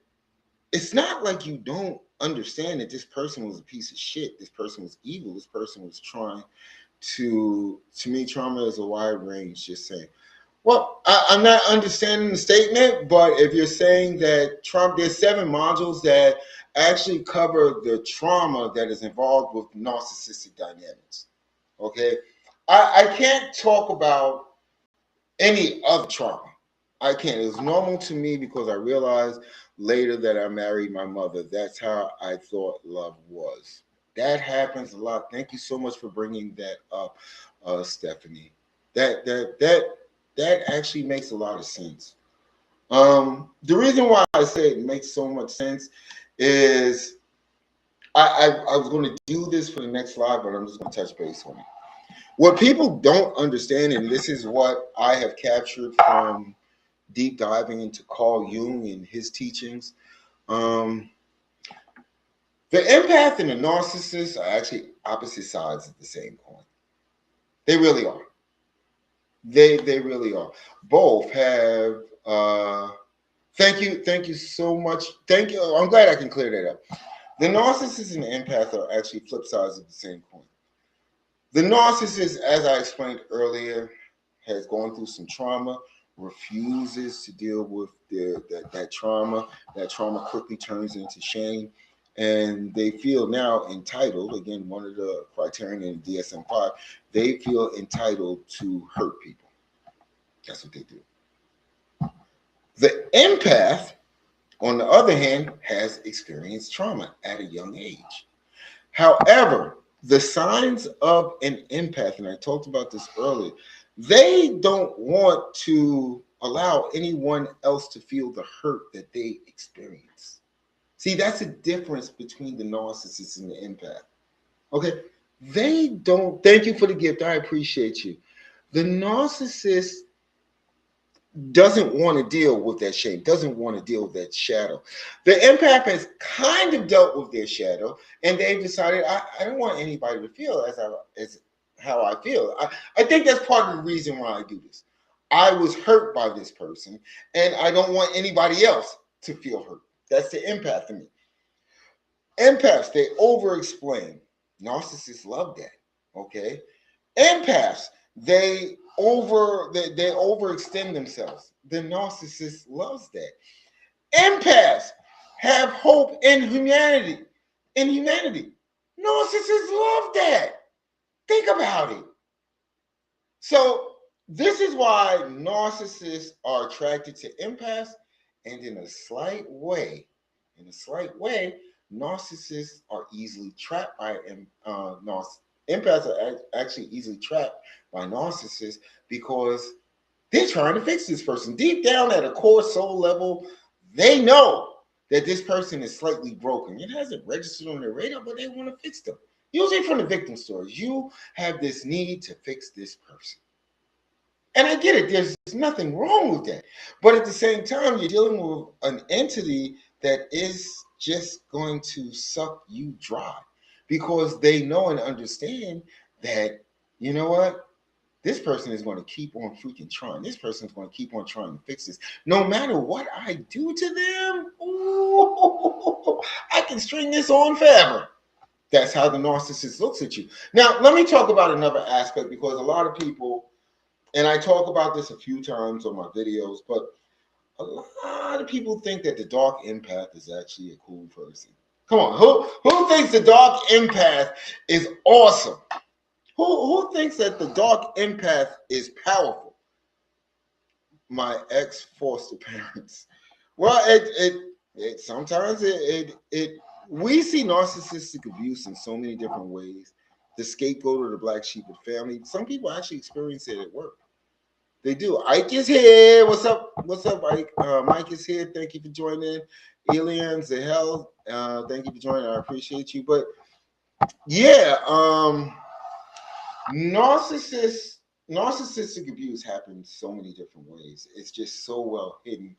it's not like you don't understand that this person was a piece of shit. This person was evil. This person was trying to me, trauma is a wide range. Just saying. Well, I'm not understanding the statement, but if you're saying that trauma, there's 7 modules that actually cover the trauma that is involved with narcissistic dynamics. Okay, I can't talk about any other trauma. I can't. It was normal to me because I realized later that I married my mother. That's how I thought love was. That happens a lot. Thank you so much for bringing that up, Stephanie. That actually makes a lot of sense. The reason why I say it makes so much sense is I was going to do this for the next slide, but I'm just going to touch base on it. What people don't understand, and this is what I have captured from deep diving into Carl Jung and his teachings, um, the empath and the narcissist are actually opposite sides of the same coin. They really are. They really are. Both have. Thank you so much. Thank you. I'm glad I can clear that up. The narcissist and the empath are actually flip sides of the same coin. The narcissist, as I explained earlier, has gone through some trauma, refuses to deal with that trauma. That trauma quickly turns into shame. And they feel now entitled, again, one of the criterion in DSM-5, they feel entitled to hurt people. That's what they do. The empath, on the other hand, has experienced trauma at a young age. However, the signs of an empath, and I talked about this earlier, they don't want to allow anyone else to feel the hurt that they experience. See, that's the difference between the narcissist and the empath. Okay? They don't, thank you for the gift. I appreciate you. The narcissist doesn't want to deal with that shame, doesn't want to deal with that shadow. The empath has kind of dealt with their shadow, and they've decided, I don't want anybody to feel as how I feel. I think that's part of the reason why I do this. I was hurt by this person, and I don't want anybody else to feel hurt. That's the empath in me. Empaths, they over-explain. Narcissists love that. Okay? Empaths, they overextend themselves. The narcissist loves that. Empaths have hope in humanity. In humanity. Narcissists love that. Think about it. So this is why narcissists are attracted to empaths, and in a slight way, narcissists are easily trapped by empaths are actually easily trapped by narcissists because they're trying to fix this person. Deep down at a core soul level, they know that this person is slightly broken. It hasn't registered on their radar, but they want to fix them. Usually from the victim stories, you have this need to fix this person. And I get it, there's nothing wrong with that. But at the same time, you're dealing with an entity that is just going to suck you dry because they know and understand that, you know what? This person is going to keep on freaking trying. This person is going to keep on trying to fix this. No matter what I do to them, ooh, I can string this on forever. That's how the narcissist looks at you. Now, let me talk about another aspect because a lot of people, and I talk about this a few times on my videos, but a lot of people think that the dark empath is actually a cool person. Come on, who thinks the dark empath is awesome? Who thinks that the dark empath is powerful? My ex foster parents. Well, it sometimes it we see narcissistic abuse in so many different ways. The scapegoat or the black sheep of the family. Some people actually experience it at work. They do. Ike is here. What's up? What's up, Ike? Mike is here. Thank you for joining. Elian, Zahel, thank you for joining. I appreciate you. But yeah, narcissistic abuse happens so many different ways. It's just so well hidden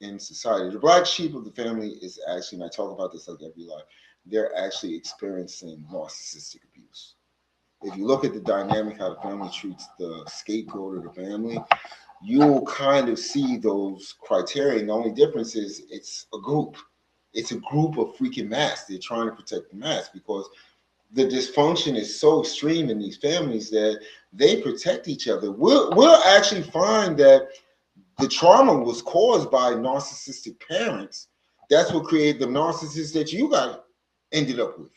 in society. The black sheep of the family is actually, and I talk about this like every life, they're actually experiencing narcissistic abuse. If you look at the dynamic, how the family treats the scapegoat of the family, you'll kind of see those criteria. And the only difference is it's a group. It's a group of freaking masks. They're trying to protect the mask because the dysfunction is so extreme in these families that they protect each other. We'll actually find that the trauma was caused by narcissistic parents. That's what created the narcissist that you got ended up with.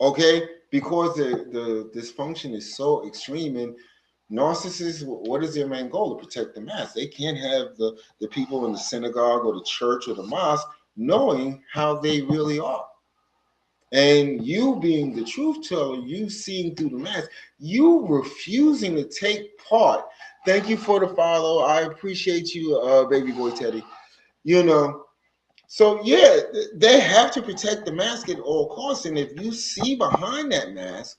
Okay? Because the dysfunction is so extreme, and narcissists, what is their main goal? To protect the mass. They can't have the people in the synagogue or the church or the mosque knowing how they really are. And you being the truth teller, you seeing through the mask, you refusing to take part. Thank you for the follow. I appreciate you, baby boy Teddy. You know, so yeah, they have to protect the mask at all costs. And if you see behind that mask,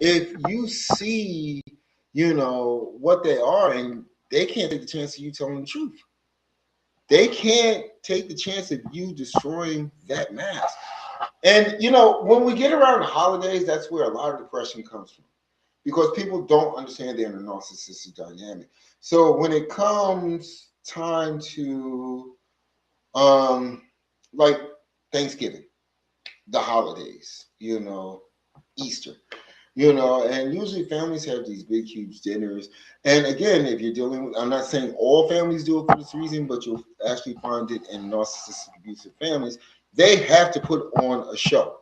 if you see, you know, what they are, and they can't take the chance of you telling the truth. They can't take the chance of you destroying that mask. And, you know, when we get around the holidays, that's where a lot of depression comes from because people don't understand they're in a narcissistic dynamic. So when it comes time to, like Thanksgiving, the holidays, you know, Easter, you know, and usually families have these big, huge dinners. And again, if you're dealing with, I'm not saying all families do it for this reason, but you'll actually find it in narcissistic abusive families. They have to put on a show.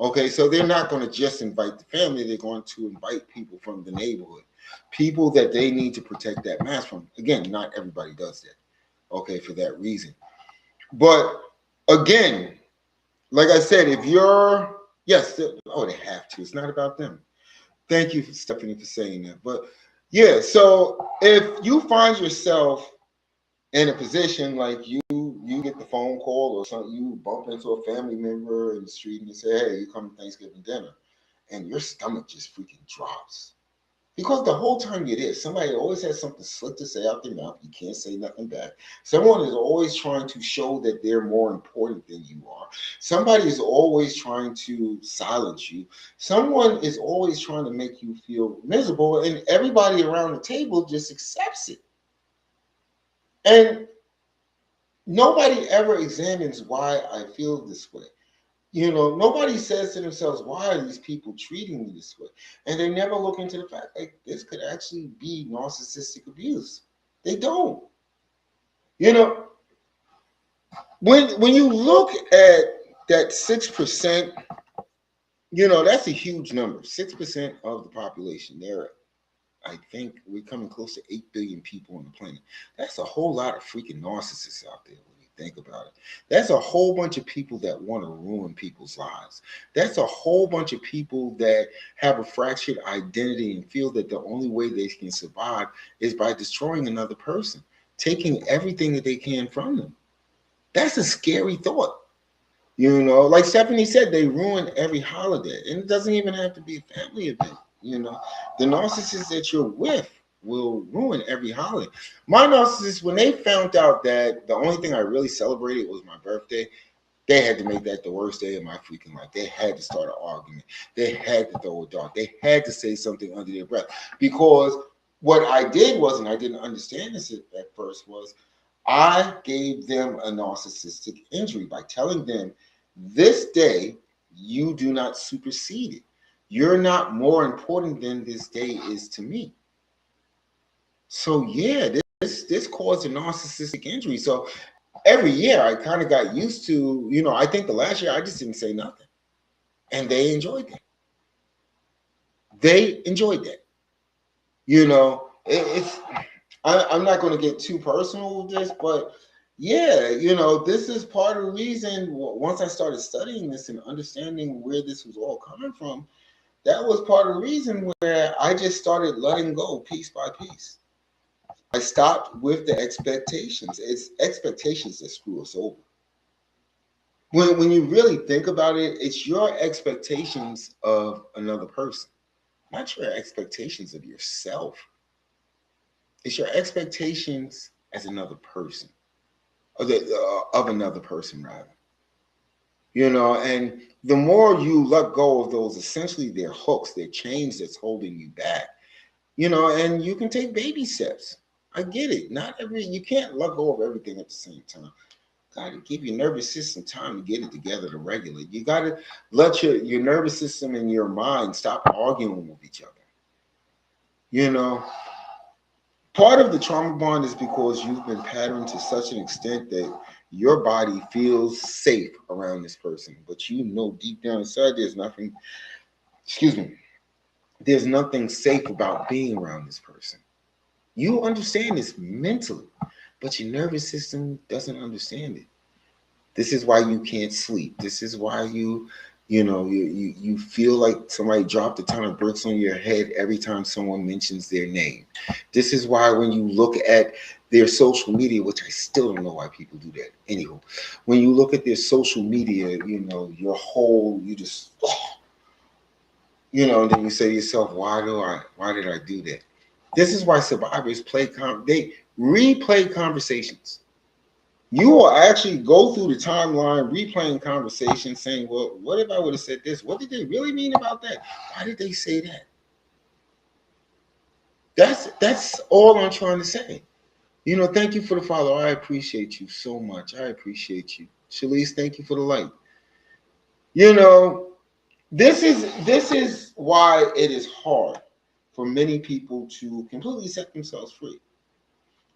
Okay, so they're not going to just invite the family, they're going to invite people from the neighborhood, people that they need to protect that mass from. Again, not everybody does that, okay, for that reason. But again, like I said, if you're, yes, they have to. It's not about them. Thank you, Stephanie, for saying that. But yeah, so if you find yourself in a position like you get the phone call or something, you bump into a family member in the street and you say, hey, you come to Thanksgiving dinner, and your stomach just freaking drops. Because the whole time you're there, somebody always has something slick to say out their mouth. You can't say nothing back. Someone is always trying to show that they're more important than you are. Somebody is always trying to silence you. Someone is always trying to make you feel miserable, and everybody around the table just accepts it. And nobody ever examines why I feel this way. You know, nobody says to themselves, why are these people treating me this way? And they never look into the fact like this could actually be narcissistic abuse. They don't. You know, when you look at that 6%, you know, that's a huge number. 6% of the population. I think we're coming close to 8 billion people on the planet. That's a whole lot of freaking narcissists out there. Think about it. That's a whole bunch of people that want to ruin people's lives. That's a whole bunch of people that have a fractured identity and feel that the only way they can survive is by destroying another person, taking everything that they can from them. That's a scary thought. You know, like Stephanie said, they ruin every holiday. And it doesn't even have to be a family event. You know, the narcissist that you're with will ruin every holiday. My narcissist, when they found out that the only thing I really celebrated was my birthday, they had to make that the worst day of my freaking life. They had to start an argument. They had to throw a dart. They had to say something under their breath. Because what I did was, and I didn't understand this at first, was I gave them a narcissistic injury by telling them, this day, you do not supersede it. You're not more important than this day is to me. So yeah, this caused a narcissistic injury. So every year I kind of got used to, you know, I think the last year I just didn't say nothing. And they enjoyed that. They enjoyed that. You know, I'm not going to get too personal with this, but yeah, you know, this is part of the reason once I started studying this and understanding where this was all coming from, That was part of the reason where I just started letting go piece by piece. I stopped with the expectations. It's expectations that screw us over. When you really think about it, it's your expectations of another person, not your expectations of yourself. It's your expectations as another person, of another person rather. And the more you let go of those, essentially they're hooks, they're chains that's holding you back. And you can take baby steps. I get it. Not every You can't let go of everything at the same time. Got to give your nervous system time to get it together to regulate. You got to let your nervous system and your mind stop arguing with each other. You know, Part of the trauma bond is because you've been patterned to such an extent that your body feels safe around this person, but deep down inside excuse me, there's nothing safe about being around this person. You understand this mentally, but your nervous system doesn't understand it. This is why you can't sleep. This is why you feel like somebody dropped a ton of bricks on your head every time someone mentions their name. This is why when you look at their social media, which I still don't know why people do that. Anywho, when you look at their social media, you just, and then you say to yourself, why did I do that? This is why survivors they replay conversations. You will actually go through the timeline, replaying conversations, saying, well, what if I would have said this? What did they really mean about that? Why did they say that? That's all I'm trying to say. Thank you for the follow. I appreciate you so much. I appreciate you. Shalise, thank you for the light. You know, this is why it is hard for many people to completely set themselves free.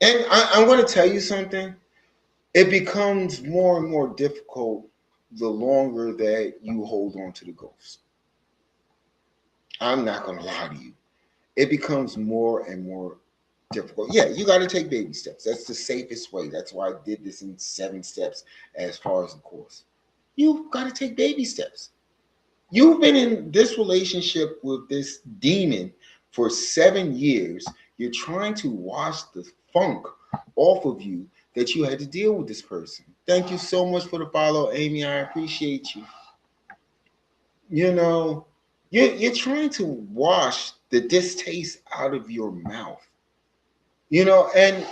And I'm going to tell you something. It becomes more and more difficult the longer that you hold on to the ghost. I'm not going to lie to you. It becomes more and more difficult. Yeah, you got to take baby steps. That's the safest way. That's why I did this in 7 steps as far as the course. You've got to take baby steps. You've been in this relationship with this demon for 7 years. You're trying to wash the funk off of you that you had to deal with this person. Thank you so much for the follow, Amy. I appreciate you. You're trying to wash the distaste out of your mouth. And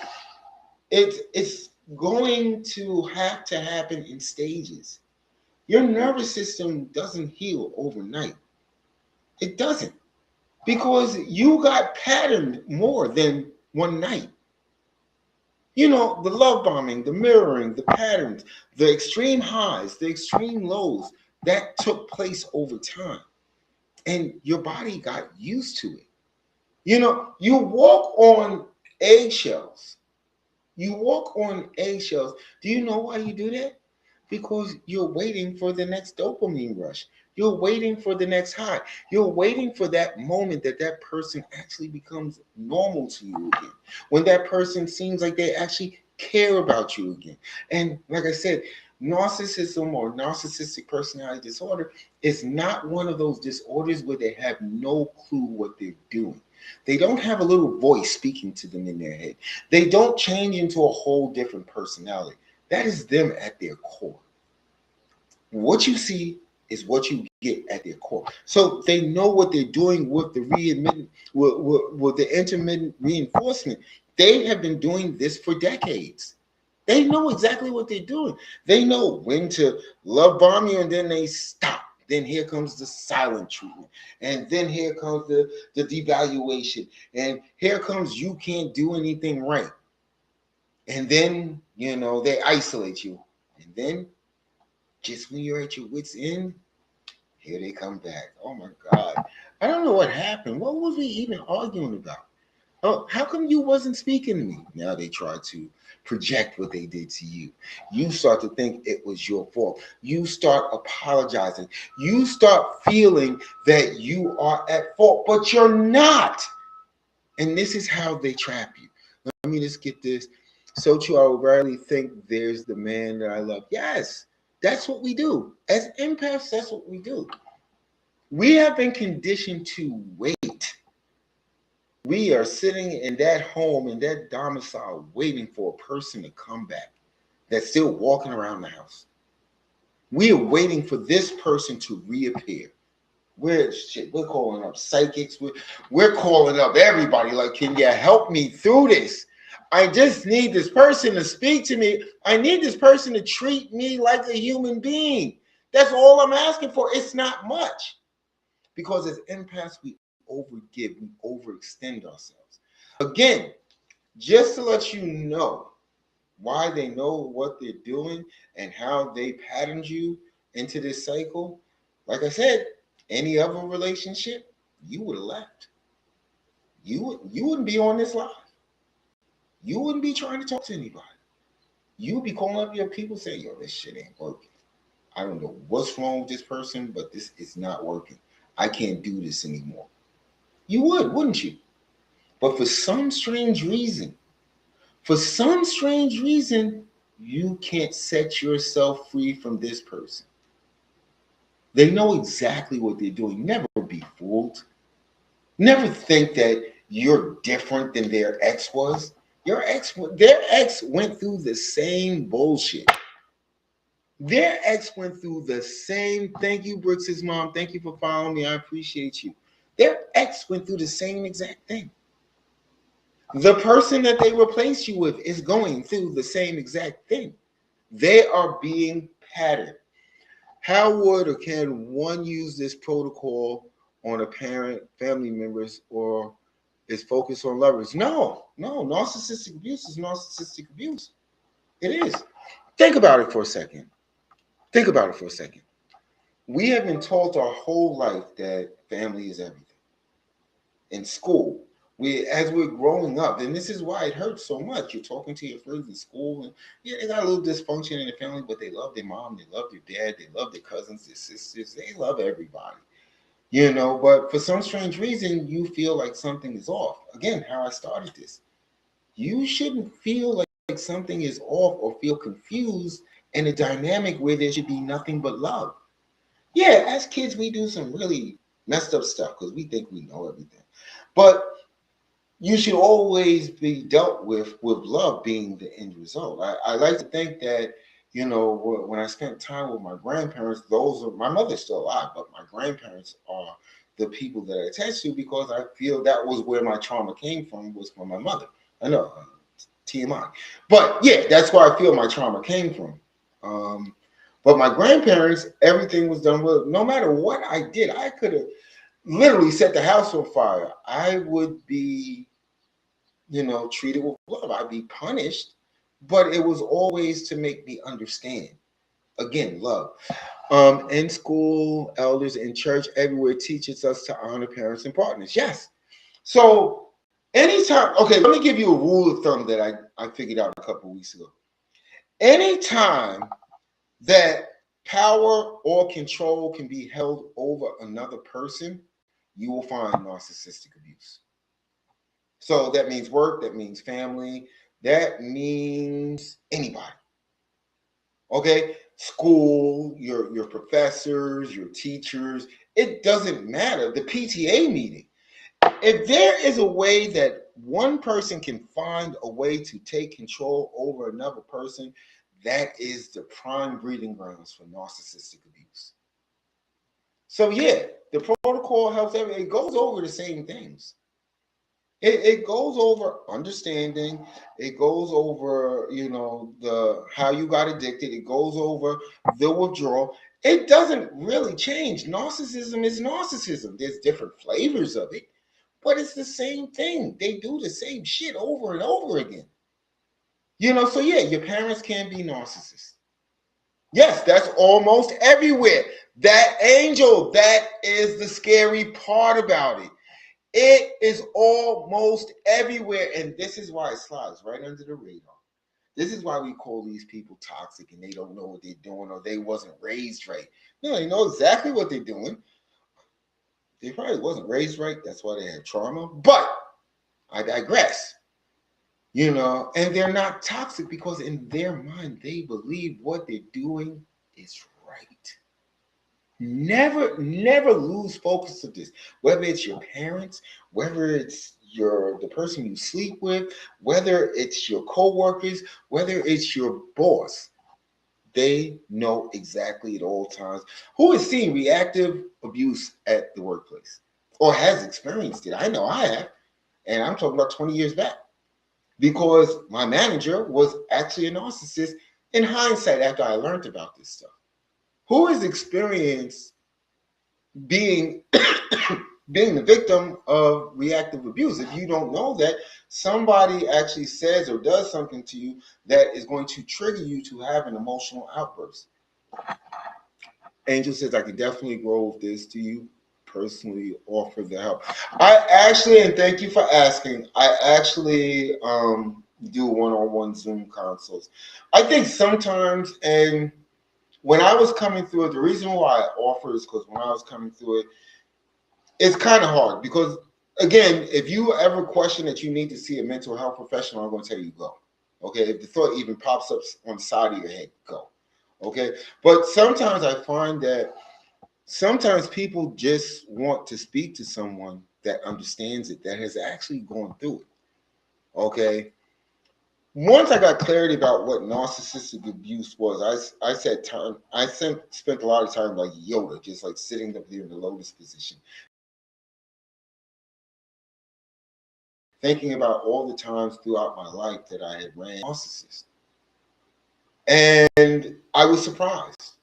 it's going to happen in stages. Your nervous system doesn't heal overnight. It doesn't. Because you got patterned more than one night. The love bombing, the mirroring, the patterns, the extreme highs, the extreme lows, that took place over time. And your body got used to it. You walk on eggshells. You walk on eggshells. Do you know why you do that? Because you're waiting for the next dopamine rush. You're waiting for the next high. You're waiting for that moment that person actually becomes normal to you again. When that person seems like they actually care about you again. And like I said, narcissism or narcissistic personality disorder is not one of those disorders where they have no clue what they're doing. They don't have a little voice speaking to them in their head. They don't change into a whole different personality. That is them at their core. What you see is what you get at their core. So they know what they're doing with the intermittent reinforcement. They have been doing this for decades. They know exactly what they're doing. They know when to love bomb you and then they stop. Then here comes the silent treatment. And then here comes the devaluation. And here comes you can't do anything right. And then, they isolate you. And then just when you're at your wit's end, here they come back. Oh my God. I don't know what happened. What was we even arguing about? Oh, how come you wasn't speaking to me? Now they try to project what they did to you. You start to think it was your fault. You start apologizing. You start feeling that you are at fault, but you're not. And this is how they trap you. Let me just get this. So true, I would rarely think there's the man that I love. Yes, that's what we do. As empaths, that's what we do. We have been conditioned to wait. We are sitting in that home, in that domicile, waiting for a person to come back that's still walking around the house. We are waiting for this person to reappear. We're calling up psychics. We're calling up everybody. Like, can you help me through this? I just need this person to speak to me. I need this person to treat me like a human being. That's all I'm asking for. It's not much. Because as empaths, we overgive, we overextend ourselves. Again, just to let you know why they know what they're doing and how they patterned you into this cycle. Like I said, any other relationship, you would have left. You wouldn't be on this live. You wouldn't be trying to talk to anybody. You would be calling up your people saying, yo, this shit ain't working. I don't know what's wrong with this person, but this is not working. I can't do this anymore. You would, wouldn't you? But for some strange reason, you can't set yourself free from this person. They know exactly what they're doing. Never be fooled. Never think that you're different than their ex was. Their ex went through the same bullshit. Their ex went through the same. Thank you, Brooks' mom. Thank you for following me. I appreciate you. Their ex went through the same exact thing. The person that they replace you with is going through the same exact thing. They are being patterned. How would or can one use this protocol on a parent, family members, or is focused on lovers? No. Narcissistic abuse is narcissistic abuse. It is. Think about it for a second. We have been taught our whole life that family is everything. In school, as we're growing up, and this is why it hurts so much. You're talking to your friends in school, and yeah, they got a little dysfunction in the family, but they love their mom, they love their dad, they love their cousins, their sisters, they love everybody. But for some strange reason, you feel like something is off. Again, how I started this. You shouldn't feel like something is off or feel confused in a dynamic where there should be nothing but love. Yeah, as kids, we do some really messed up stuff because we think we know everything. But you should always be dealt with love being the end result. I like to think that, when I spent time with my grandparents, my mother's still alive, but my grandparents are the people that I attach to because I feel that was where my trauma came from, was from my mother. I know, TMI. But yeah, that's where I feel my trauma came from. But my grandparents, everything was done with, no matter what I did, I could have literally set the house on fire. I would be, treated with love. I'd be punished, but it was always to make me understand. Again, love. In school, elders in church, everywhere teaches us to honor parents and partners. Yes. So anytime, okay, let me give you a rule of thumb that I figured out a couple of weeks ago. Anytime that power or control can be held over another person, you will find narcissistic abuse. So that means work, that means family, that means anybody. Okay? School, your professors, your teachers, it doesn't matter. The PTA meeting. If there is a way that one person can find a way to take control over another person, that is the prime breeding grounds for narcissistic abuse. So yeah, the protocol helps everything. It goes over the same things. It goes over understanding. It goes over, the how you got addicted. It goes over the withdrawal. It doesn't really change. Narcissism is narcissism. There's different flavors of it, but it's the same thing. They do the same shit over and over again. So yeah, your parents can be narcissists. Yes, that's almost everywhere. That angel, that is the scary part about it. It is almost everywhere, and this is why it slides right under the radar. This is why we call these people toxic and they don't know what they're doing or they wasn't raised right. No, they know exactly what they're doing. They probably wasn't raised right. That's why they had trauma. But I digress. And they're not toxic because in their mind, they believe what they're doing is right. Never lose focus of this. Whether it's your parents, whether it's the person you sleep with, whether it's your co-workers, whether it's your boss, they know exactly at all times who is seeing reactive abuse at the workplace or has experienced it. I know I have, and I'm talking about 20 years back, because my manager was actually a narcissist in hindsight after I learned about this stuff. Who has experienced being being the victim of reactive abuse? If you don't know that, somebody actually says or does something to you that is going to trigger you to have an emotional outburst. Angel says, I can definitely grow with this. Do you personally offer the help? I actually, and thank you for asking, I actually do one-on-one Zoom consults. I think sometimes, and when I was coming through it, the reason why I offer is because when I was coming through it, it's kind of hard because, again, if you ever question that you need to see a mental health professional, I'm going to tell you go. Okay, if the thought even pops up on the side of your head, go. Okay, but sometimes I find that sometimes people just want to speak to someone that understands it, that has actually gone through it. Okay. Once I got clarity about what narcissistic abuse was, I spent a lot of time like Yoda, just like sitting up there in the lotus position, thinking about all the times throughout my life that I had ran narcissists. And I was surprised.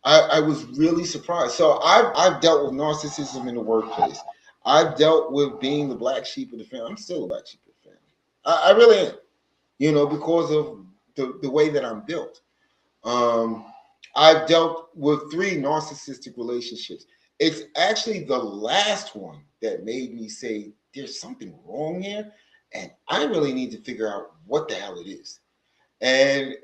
I was really surprised. So I've dealt with narcissism in the workplace. I've dealt with being the black sheep of the family. I'm still a black sheep of the family. I really am, because of the way that I'm built. Um, I've dealt with 3 narcissistic relationships. It's actually the last one that made me say, there's something wrong here, and I really need to figure out what the hell it is. And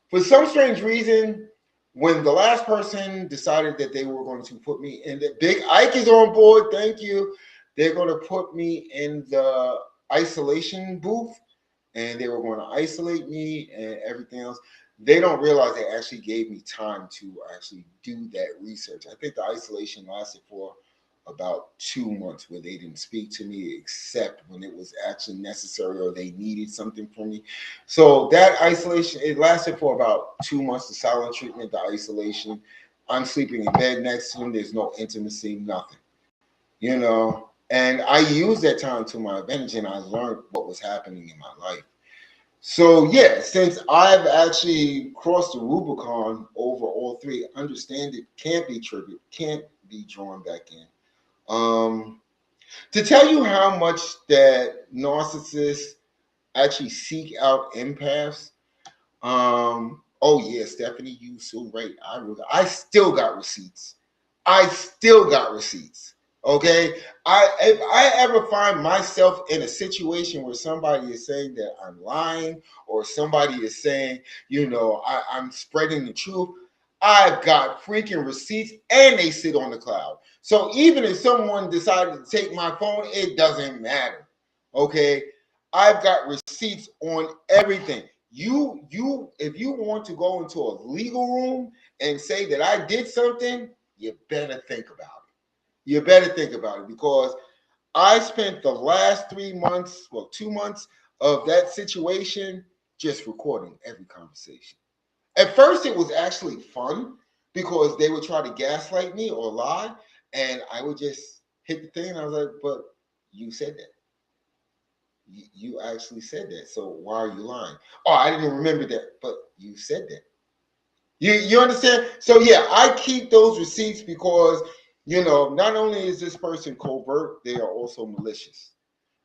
for some strange reason, when the last person decided that they were going to put me in the Big Ike is on board, thank you. They're going to put me in the isolation booth, and they were going to isolate me and everything else. They don't realize they actually gave me time to actually do that research. I think the isolation lasted for about 2 months, where they didn't speak to me except when it was actually necessary or they needed something from me. So that isolation, it lasted for about 2 months, the silent treatment, the isolation. I'm sleeping in bed next to them. There's no intimacy, nothing, and I used that time to my advantage, and I learned what was happening in my life. So yeah, since I've actually crossed the Rubicon over all 3, understand it can't be triggered, can't be drawn back in. To tell you how much that narcissists actually seek out empaths. Oh yeah, Stephanie, you so right. I still got receipts. Okay. If I ever find myself in a situation where somebody is saying that I'm lying, or somebody is saying, I'm spreading the truth, I've got freaking receipts, and they sit on the cloud. So even if someone decided to take my phone, it doesn't matter. Okay. I've got receipts on everything. If you want to go into a legal room and say that I did something, you better think about it. You better think about it, because I spent the last 3 months, 2 months of that situation just recording every conversation. At first, it was actually fun because they would try to gaslight me or lie, and I would just hit the thing, and I was like, but you said that. You actually said that. So why are you lying? Oh, I didn't remember that, but you said that. You understand? So yeah, I keep those receipts because, not only is this person covert, they are also malicious.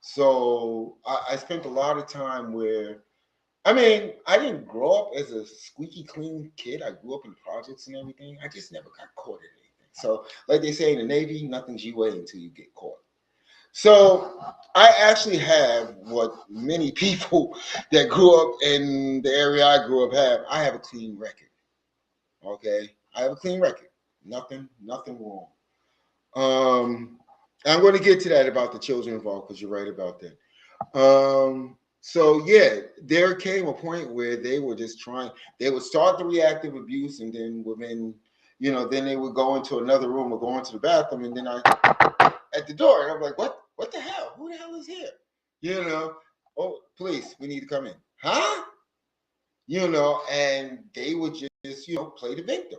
So I spent a lot of time where, I didn't grow up as a squeaky clean kid. I grew up in projects and everything. I just never got caught in anything. So like they say in the Navy, nothing's UA until you get caught. So I actually have what many people that grew up in the area I grew up have. I have a clean record. Okay, I have a clean record. Nothing wrong. I'm going to get to that about the children involved, because you're right about that. So yeah, there came a point where they were just trying. They would start the reactive abuse, and then within, then they would go into another room or go into the bathroom, and then I at the door, and I'm like, what the hell? Who the hell is here? Oh, police, we need to come in. Huh? And they would just, play the victim.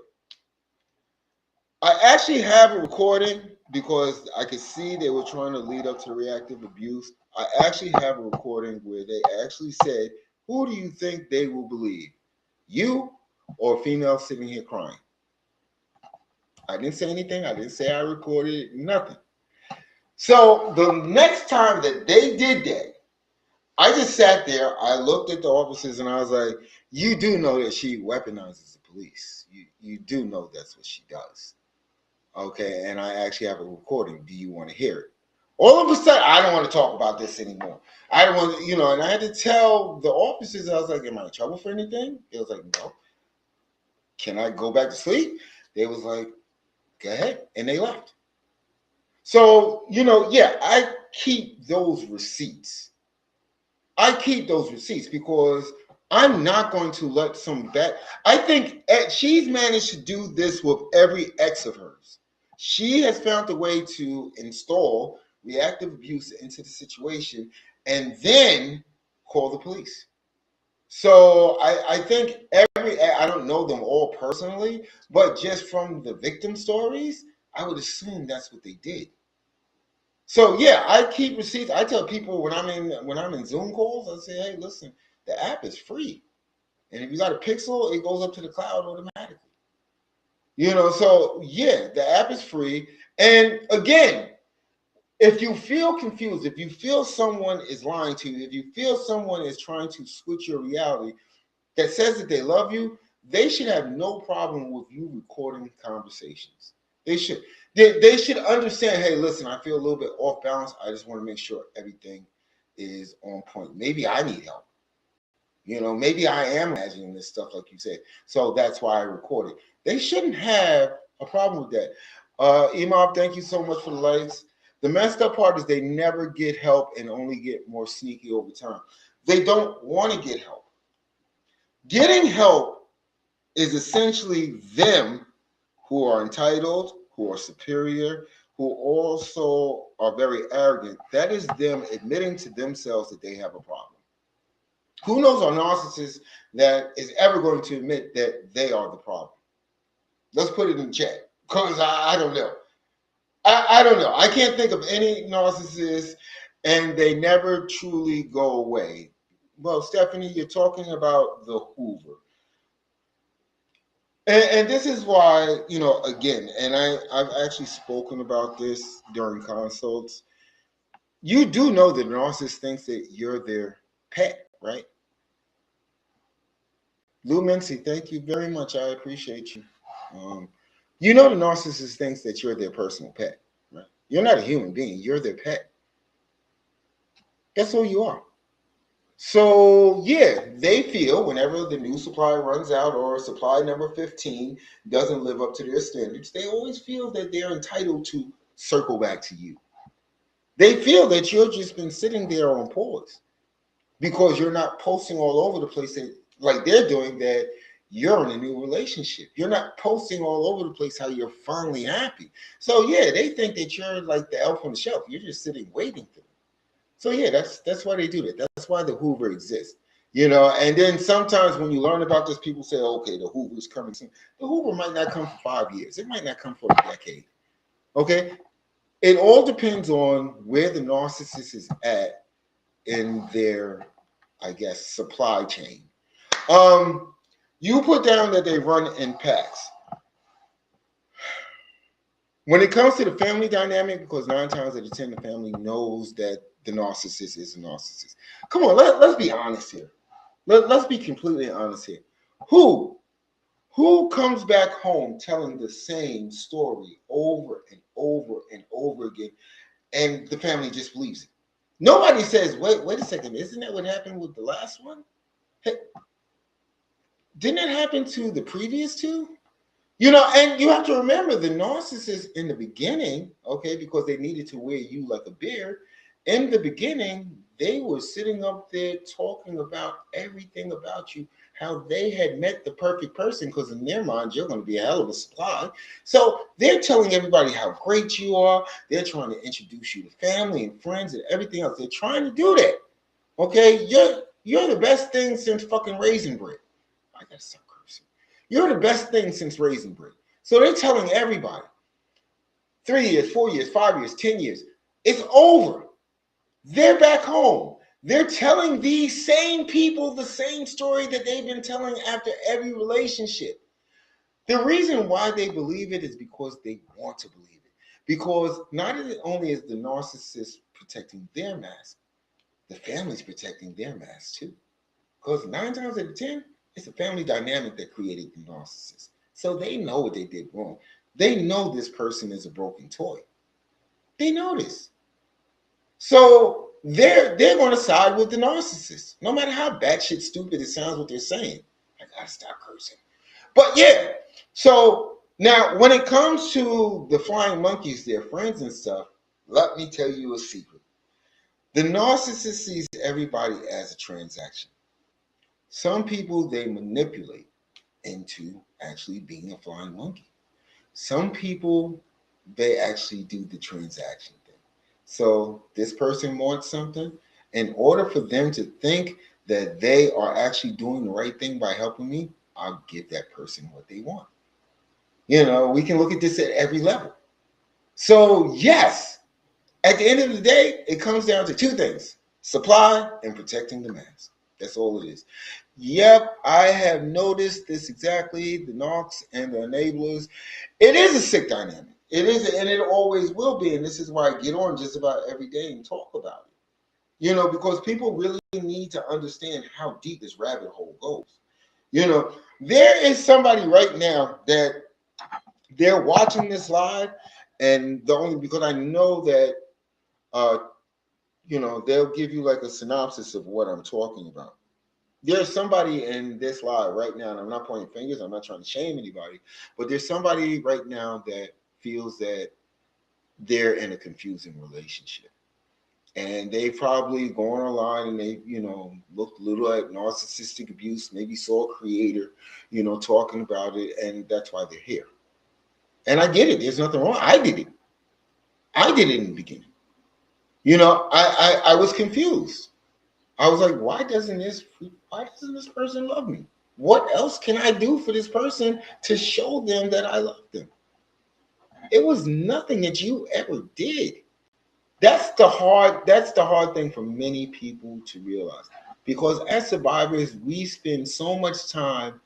I actually have a recording because I could see they were trying to lead up to reactive abuse. I actually have a recording where they actually said, who do you think they will believe? You or a female sitting here crying? I didn't say anything. I didn't say I recorded it, nothing. So the next time that they did that, I just sat there. I looked at the officers and I was like, you do know that she weaponizes the police. You do know that's what she does. Okay, and I actually have a recording. Do you want to hear it? All of a sudden, I don't want to talk about this anymore. I don't want to, and I had to tell the officers, I was like, am I in trouble for anything? It was like, no. Can I go back to sleep? They was like, go ahead. And they left. So, I keep those receipts. I keep those receipts because I'm not going to let I think she's managed to do this with every ex of hers. She has found a way to install reactive abuse into the situation and then call the police. So I think I don't know them all personally, but just from the victim stories, I would assume that's what they did. So yeah, I keep receipts. I tell people when I'm in Zoom calls, I say, hey, listen, the app is free. And if you got a Pixel, it goes up to the cloud automatically. So yeah, the app is free. And again, if you feel confused, if you feel someone is lying to you, if you feel someone is trying to switch your reality that says that they love you, they should have no problem with you recording conversations. They should. They should understand, hey, listen, I feel a little bit off balance. I just want to make sure everything is on point. Maybe I need help. Maybe I am imagining this stuff like you said. So that's why I record it. They shouldn't have a problem with that. Imam, thank you so much for the likes. The messed up part is they never get help and only get more sneaky over time. They don't want to get help. Getting help is essentially them who are entitled, who are superior, who also are very arrogant. That is them admitting to themselves that they have a problem. Who knows a narcissist that is ever going to admit that they are the problem? Let's put it in chat, because I don't know. I don't know. I can't think of any narcissist, and they never truly go away. Well, Stephanie, you're talking about the Hoover. And this is why, again, and I've actually spoken about this during consults. You do know that the narcissist thinks that you're their pet, right? Lou Mincy, thank you very much. I appreciate you. The narcissist thinks that you're their personal pet, right? You're not a human being. You're their pet. That's all you are. So, yeah, they feel whenever the new supply runs out or supply number 15 doesn't live up to their standards, they always feel that they're entitled to circle back to you. They feel that you've just been sitting there on pause because you're not posting all over the place like they're doing that you're in a new relationship. You're not posting all over the place how you're finally happy. So, yeah, they think that you're like the elf on the shelf. You're just sitting waiting for them. So yeah, that's why they do that. That's why the Hoover exists. And then sometimes when you learn about this, people say, okay, the Hoover's coming soon. The Hoover might not come for 5 years. It might not come for a decade. Okay? It all depends on where the narcissist is at in their, I guess, supply chain. You put down that they run in packs. When it comes to the family dynamic, because 9 times out of 10, the family knows that the narcissist is a narcissist. Come on, let's be honest here. Let's be completely honest here. Who comes back home telling the same story over and over and over again, and the family just believes it? Nobody says, wait a second, isn't that what happened with the last one? Hey, didn't it happen to the previous two? And you have to remember the narcissist in the beginning, okay, because they needed to wear you like a bear. in the beginning, they were sitting up there talking about everything about you, how they had met the perfect person, because in their mind, you're going to be a hell of a supply. So they're telling everybody how great you are. They're trying to introduce you to family and friends and everything else. They're trying to do that. Okay, you're the best thing since fucking raisin bread. I gotta stop cursing. You're the best thing since raisin bread. So they're telling everybody 3 years, 4 years, 5 years, 10 years. It's over. They're back home. They're telling these same people the same story that they've been telling after every relationship. The reason why they believe it is because they want to believe it. Because not only is the narcissist protecting their mask, the family's protecting their mask too. Because 9 times out of 10, it's a family dynamic that created the narcissist. So they know what they did wrong. They know this person is a broken toy. They know this. So they're going to side with the narcissist, no matter how batshit stupid it sounds what they're saying. I gotta stop cursing. But yeah, so now when it comes to the flying monkeys, their friends and stuff, let me tell you a secret. The narcissist sees everybody as a transaction. Some people they manipulate into actually being a flying monkey. Some people they actually do the transaction thing. So this person wants something. In order for them to think that they are actually doing the right thing by helping me, I'll give that person what they want. We can look at this at every level. So yes, at the end of the day, it comes down to two things: supply and protecting the mass. That's all it is. Yep, I have noticed this exactly. The knocks and the enablers. It is a sick dynamic. It is, and it always will be. And this is why I get on just about every day and talk about it. Because people really need to understand how deep this rabbit hole goes. There is somebody right now that they're watching this live, and the only because I know that uh, they'll give you like a synopsis of what I'm talking about. There's somebody in this live right now, and I'm not pointing fingers, I'm not trying to shame anybody, but there's somebody right now that feels that they're in a confusing relationship. And they probably gone online and they, looked a little at narcissistic abuse, maybe saw a creator, talking about it, and that's why they're here. And I get it. There's nothing wrong. I did it. I did it in the beginning. I was confused. I was like, why doesn't this person love me? What else can I do for this person to show them that I love them? It was nothing that you ever did. That's the hard thing for many people to realize. Because as survivors, we spend so much time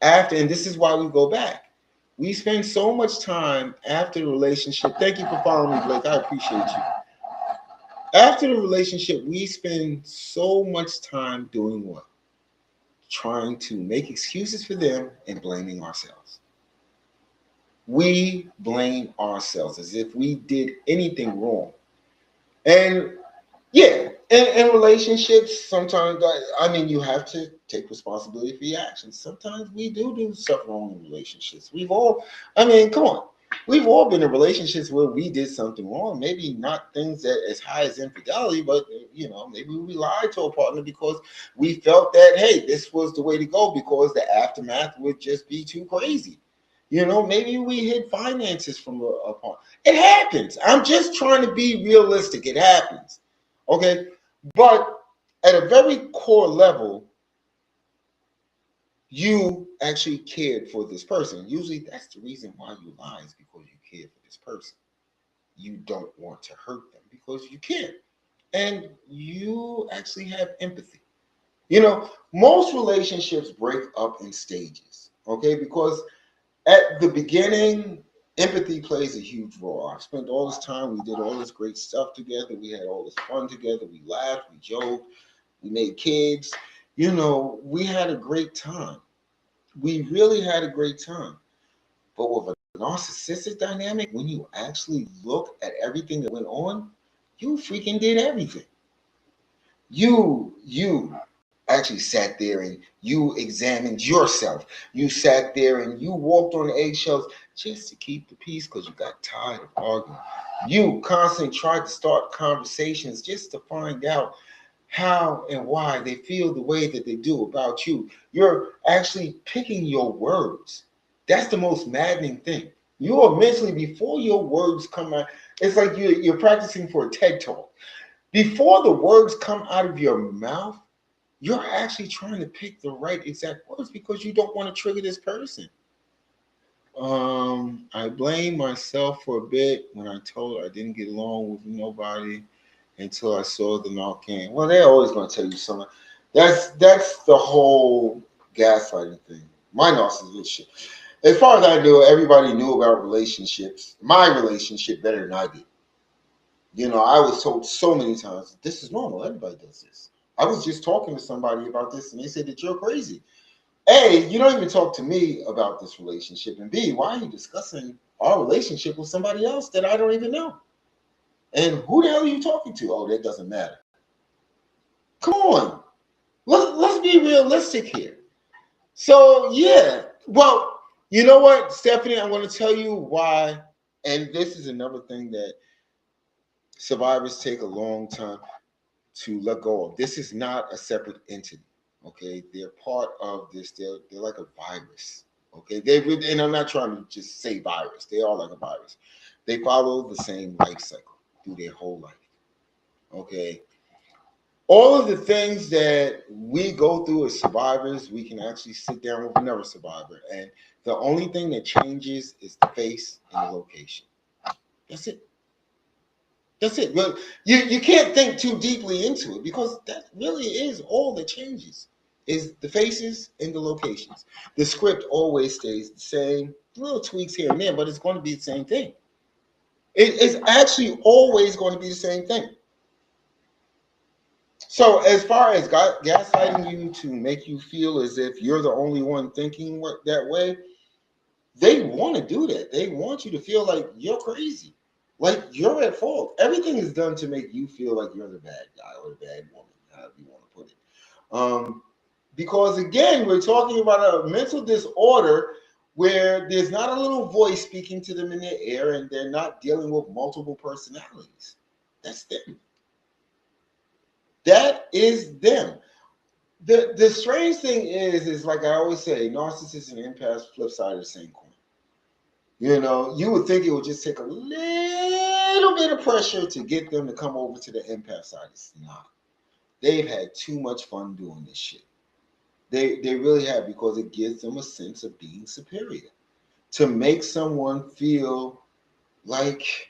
after, and this is why we go back. We spend so much time after the relationship. Thank you for following me, Blake. I appreciate you. After the relationship, we spend so much time doing what? Trying to make excuses for them and blaming ourselves. We blame ourselves as if we did anything wrong. And yeah, in relationships, sometimes, you have to take responsibility for your actions. Sometimes we do stuff wrong in relationships. Come on. We've all been in relationships where we did something wrong. Maybe not things that as high as infidelity, but, maybe we lied to a partner because we felt that, hey, this was the way to go because the aftermath would just be too crazy. Maybe we hid finances from a partner. It happens. I'm just trying to be realistic. It happens. Okay, but at a very core level, you actually cared for this person. Usually that's the reason why you lie, is because you care for this person. You don't want to hurt them because you care. And you actually have empathy. Most relationships break up in stages, okay? Because at the beginning, empathy plays a huge role. I spent all this time, we did all this great stuff together. We had all this fun together. We laughed, we joked, we made kids. We had a great time. We really had a great time. But with a narcissistic dynamic, when you actually look at everything that went on, you freaking did everything. You actually sat there and you examined yourself. You sat there and you walked on eggshells just to keep the peace because you got tired of arguing. You constantly try to start conversations just to find out how and why they feel the way that they do about you. You're actually picking your words. That's the most maddening thing. You are mentally, before your words come out, it's like you're practicing for a TED talk. Before the words come out of your mouth, you're actually trying to pick the right exact words because you don't want to trigger this person. I blame myself for a bit when I told her I didn't get along with nobody until I saw the knocking. Well, they're always going to tell you something. That's the whole gaslighting thing. My narcissism shit. As far as I knew, everybody knew about relationships. My relationship better than I did. I was told so many times, this is normal. Everybody does this. I was just talking to somebody about this, and they said that you're crazy. A, you don't even talk to me about this relationship. And B, why are you discussing our relationship with somebody else that I don't even know? And who the hell are you talking to? Oh, that doesn't matter. Come on. Let's be realistic here. So, yeah. Well, you know what, Stephanie? I'm going to tell you why. And this is another thing that survivors take a long time to let go of. This is not a separate entity. Okay, they're part of this. They're like a virus. Okay, and I'm not trying to just say virus. They are like a virus. They follow the same life cycle through their whole life. Okay, all of the things that we go through as survivors, we can actually sit down with another survivor, and the only thing that changes is the face and the location. That's it. That's it. Well, you can't think too deeply into it because that really is all that changes is the faces and the locations. The script always stays the same, little tweaks here and there, but it's going to be the same thing. It's actually always going to be the same thing. So as far as gaslighting you to make you feel as if you're the only one thinking that way, they want to do that. They want you to feel like you're crazy, like you're at fault. Everything is done to make you feel like you're the bad guy or the bad woman, however you want to put it. Because again, we're talking about a mental disorder where there's not a little voice speaking to them in their ear and they're not dealing with multiple personalities. That's them. That is them. The strange thing is like I always say, narcissists and empaths flip side of the same coin. You would think it would just take a little bit of pressure to get them to come over to the empath side. It's not. They've had too much fun doing this shit. They really have because it gives them a sense of being superior. To make someone feel like,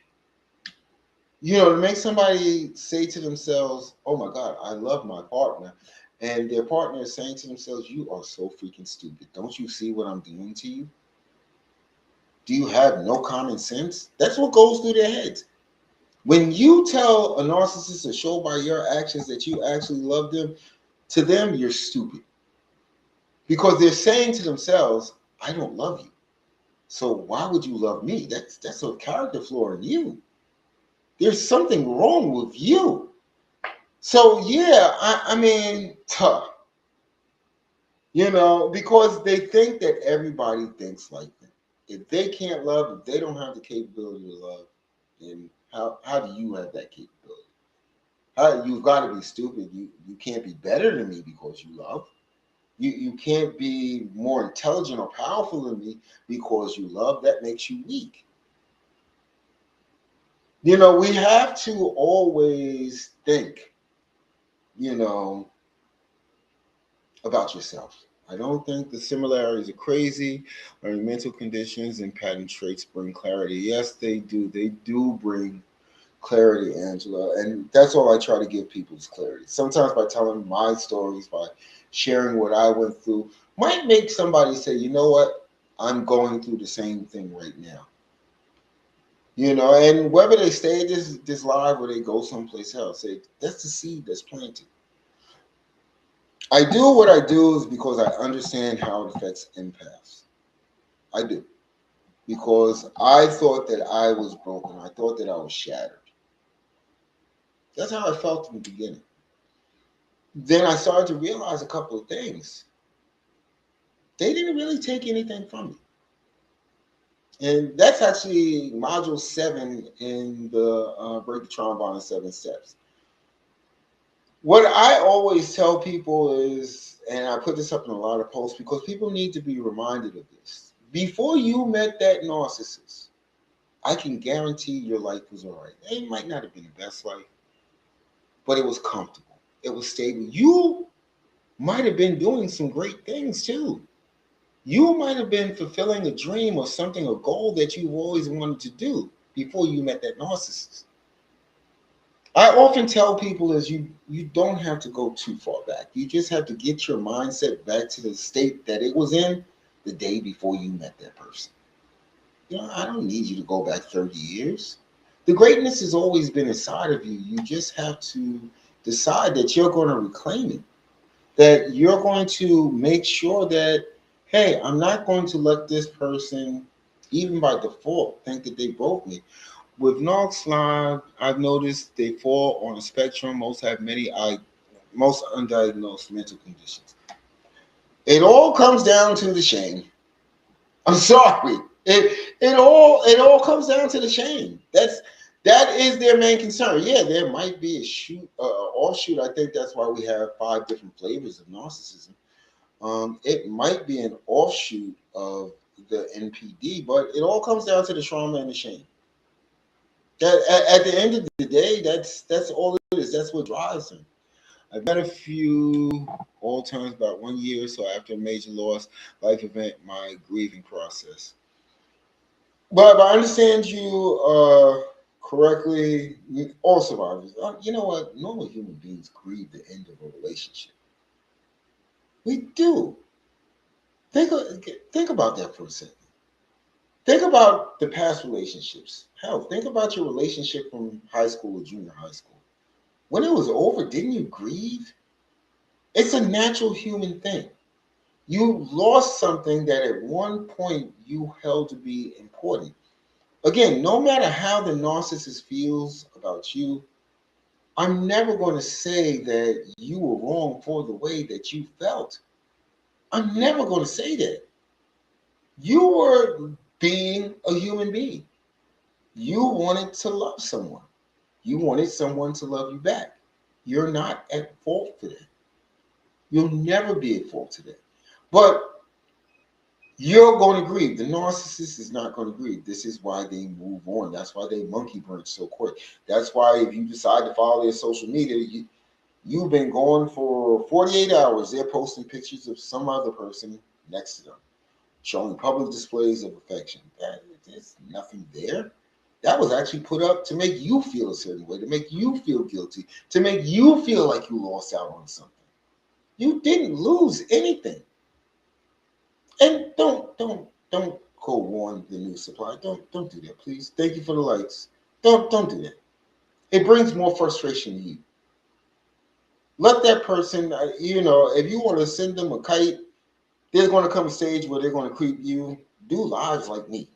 to make somebody say to themselves, oh my God, I love my partner. And their partner is saying to themselves, you are so freaking stupid. Don't you see what I'm doing to you? Do you have no common sense? That's what goes through their heads. When you tell a narcissist to show by your actions that you actually love them, to them, you're stupid. Because they're saying to themselves, I don't love you. So why would you love me? That's a character flaw in you. There's something wrong with you. So yeah, I mean, tough. Because they think that everybody thinks like them. If they can't love, if they don't have the capability to love, then how do you have that capability? You've got to be stupid. You can't be better than me because you love. You can't be more intelligent or powerful than me because you love. That makes you weak. We have to always think, about yourself. I don't think the similarities are crazy. Learning mental conditions and pattern traits bring clarity. Yes, they do. They do bring clarity, Angela. And that's all I try to give people is clarity. Sometimes by telling my stories, by sharing what I went through, might make somebody say, you know what? I'm going through the same thing right now. And whether they stay at this live or they go someplace else, that's the seed that's planted. I do what I do is because I understand how it affects empaths. I do. Because I thought that I was broken. I thought that I was shattered. That's how I felt in the beginning. Then I started to realize a couple of things. They didn't really take anything from me. And that's actually module 7 in the Break the Trauma Bond in 7 Steps. What I always tell people is, and I put this up in a lot of posts because people need to be reminded of this. Before you met that narcissist, I can guarantee your life was all right. It might not have been the best life, but it was comfortable. It was stable. You might have been doing some great things too. You might have been fulfilling a dream or something, a goal that you've always wanted to do before you met that narcissist. I often tell people is you don't have to go too far back. You just have to get your mindset back to the state that it was in the day before you met that person. I don't need you to go back 30 years. The greatness has always been inside of you. You just have to decide that you're going to reclaim it. That you're going to make sure that, hey, I'm not going to let this person, even by default, think that they broke me. With Knox Line, I've noticed they fall on a spectrum. Most have most undiagnosed mental conditions. It all comes down to the shame. I'm sorry. It all comes down to the shame. That is their main concern. Yeah, there might be a offshoot. I think that's why we have 5 different flavors of narcissism. It might be an offshoot of the NPD, but it all comes down to the trauma and the shame. At the end of the day, that's all it is. That's what drives them. I've met a few all times about 1 year or so after a major loss, life event, my grieving process. But if I understand you correctly, all survivors, you know what? Normal human beings grieve the end of a relationship. We do. Think, think about that for a second. Think about the past relationships. Hell, think about your relationship from high school or junior high school. When it was over, didn't you grieve? It's a natural human thing. You lost something that at one point you held to be important. Again, no matter how the narcissist feels about you, I'm never going to say that you were wrong for the way that you felt. I'm never going to say that. You were being a human being. You wanted to love someone. You wanted someone to love you back. You're not at fault for that. You'll never be at fault for that. But you're going to grieve. The narcissist is not going to grieve. This is why they move on. That's why they monkey branch so quick. That's why if you decide to follow their social media, you've been gone for 48 hours. They're posting pictures of some other person next to them, showing public displays of affection. There's nothing there. That was actually put up to make you feel a certain way, to make you feel guilty, to make you feel like you lost out on something. You didn't lose anything. And don't go warn the new supply. Don't do that, please. Thank you for the likes. Don't do that. It brings more frustration to you. Let that person, if you want to send them a kite, there's going to come a stage where they're going to creep you. Do lives like me.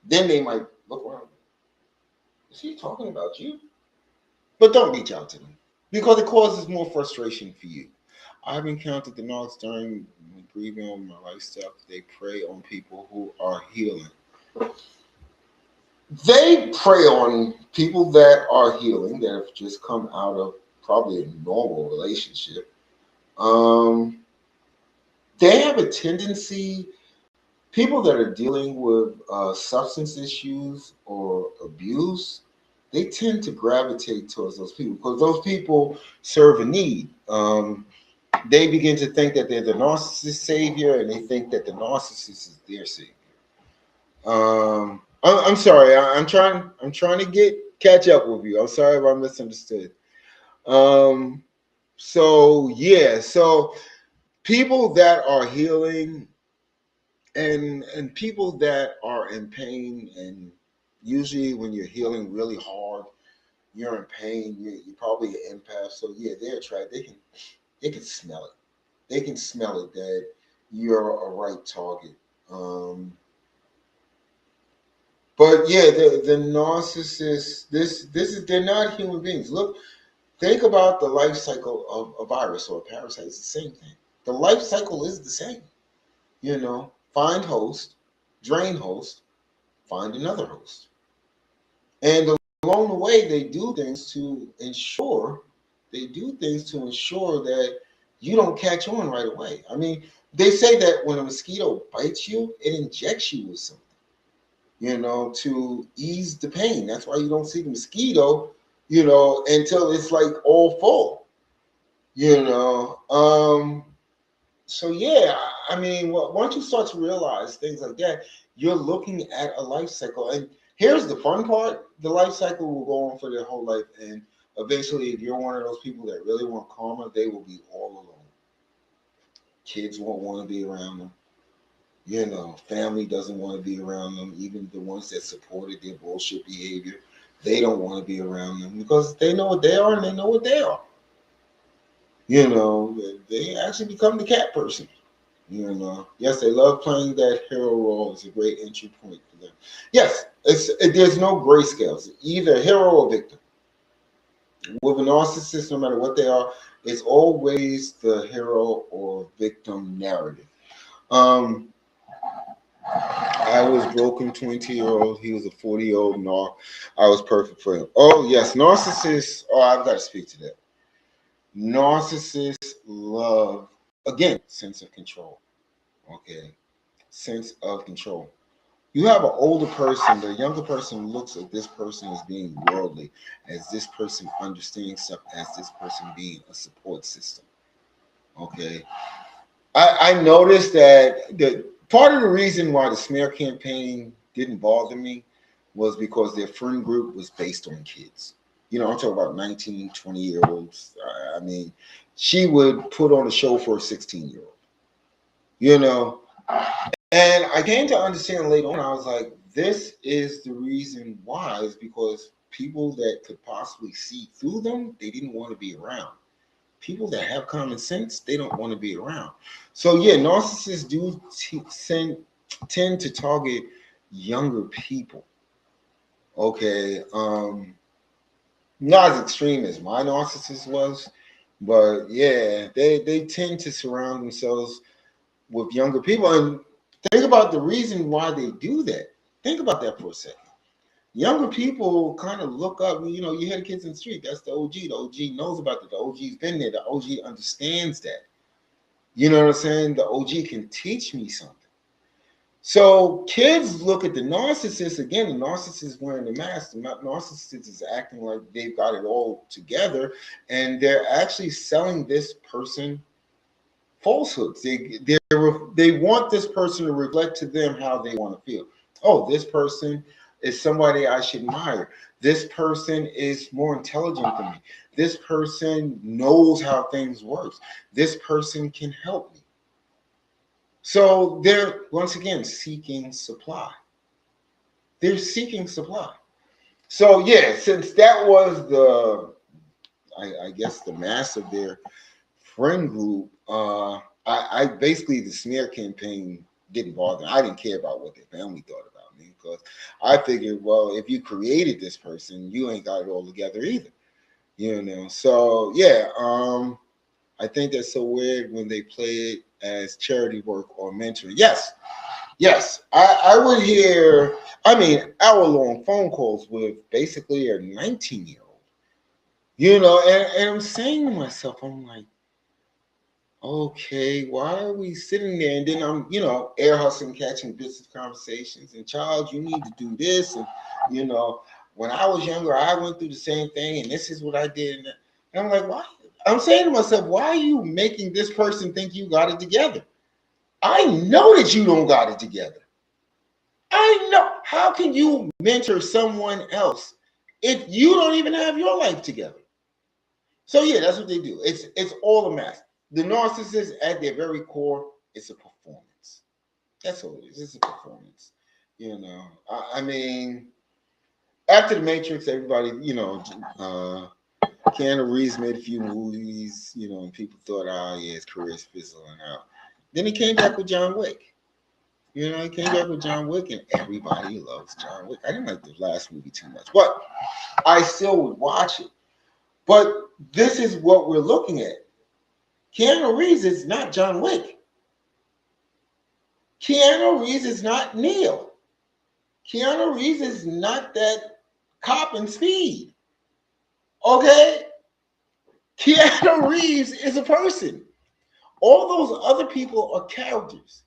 Then they might look around. Is he talking about you? But don't reach out to them because it causes more frustration for you. I've encountered the narcs during grieving on my life stuff. They prey on people who are healing. They prey on people that are healing, that have just come out of probably a normal relationship. They have a tendency, people that are dealing with substance issues or abuse, they tend to gravitate towards those people because those people serve a need. They begin to think that they're the narcissist savior, and they think that the narcissist is their savior. I'm sorry. I'm trying to catch up with you. I'm sorry if I misunderstood. Um, so yeah. So people that are healing and people that are in pain, and usually when you're healing really hard, you're in pain. You're probably an empath. So yeah, they're attracted. They can smell it. They can smell it that you're a right target. But yeah, the narcissist, this is they're not human beings. Look, think about the life cycle of a virus or a parasite. It's the same thing. The life cycle is the same. Find host, drain host, find another host. And along the way, they do things to ensure that you don't catch on right away. I mean, they say that when a mosquito bites you, it injects you with something, to ease the pain. That's why you don't see the mosquito, until it's like all full, So yeah, I mean, once you start to realize things like that, you're looking at a life cycle. And here's the fun part: the life cycle will go on for their whole life, and eventually, if you're one of those people that really want karma, they will be all alone. Kids won't want to be around them. Family doesn't want to be around them. Even the ones that supported their bullshit behavior, they don't want to be around them because they know what they are and they know what they are. They actually become the cat person. Yes, they love playing that hero role. It's a great entry point for them. Yes, there's no grayscales, either hero or victim. With a narcissist, no matter what they are, it's always the hero or victim narrative. I was broken 20-year-old. He was a 40-year-old. I was perfect for him. Oh, yes, narcissists. Oh, I've got to speak to that. Narcissists love, again, sense of control. Okay, sense of control. You have an older person, the younger person looks at this person as being worldly, as this person understanding stuff, as this person being a support system. Okay. I noticed that the part of the reason why the smear campaign didn't bother me was because their friend group was based on kids. I'm talking about 19, 20-year-olds. I mean, she would put on a show for a 16-year-old. And I came to understand later on, I was like, this is the reason why, is because people that could possibly see through them, they didn't want to be around. People that have common sense, they don't want to be around. So yeah, narcissists do tend to target younger people. Okay. Not as extreme as my narcissist was, but yeah, they tend to surround themselves with younger people. And think about the reason why they do that. Think about that for a second. Younger people kind of look up, you hear the kids in the street, that's the OG. The OG knows about it. The OG's been there. The OG understands that. You know what I'm saying? The OG can teach me something. So kids look at the narcissist, again, the narcissist is wearing the mask. The narcissist is acting like they've got it all together, and they're actually selling this person falsehoods. They want this person to reflect to them how they want to feel. Oh, this person is somebody I should admire. This person is more intelligent than me. This person knows how things work. This person can help me. So they're once again seeking supply. They're seeking supply. So yeah, since that was I guess the mass of their friend group, I basically, the smear campaign didn't bother me. I didn't care about what their family thought about me, because I figured, well, if you created this person, you ain't got it all together either. So yeah, I think that's so weird when they play it as charity work or mentoring. Yes, I would hear, hour-long phone calls with basically a 19-year-old. And I'm saying to myself, I'm like, okay, why are we sitting there? And then I'm, air hustling, catching business conversations. And child, you need to do this. And, when I was younger, I went through the same thing. And this is what I did. And I'm like, why? I'm saying to myself, why are you making this person think you got it together? I know that you don't got it together. I know. How can you mentor someone else if you don't even have your life together? So yeah, that's what they do. It's all a mask. The narcissist, at their very core, is a performance. That's all it is. It's a performance. I mean, after the Matrix, everybody, Keanu Reeves made a few movies, and people thought, oh yeah, his career is fizzling out. Then he came back with John Wick. He came back with John Wick, and everybody loves John Wick. I didn't like the last movie too much, but I still would watch it. But this is what we're looking at. Keanu Reeves is not John Wick. Keanu Reeves is not Neo. Keanu Reeves is not that cop in Speed. Okay? Keanu Reeves is a person. All those other people are characters.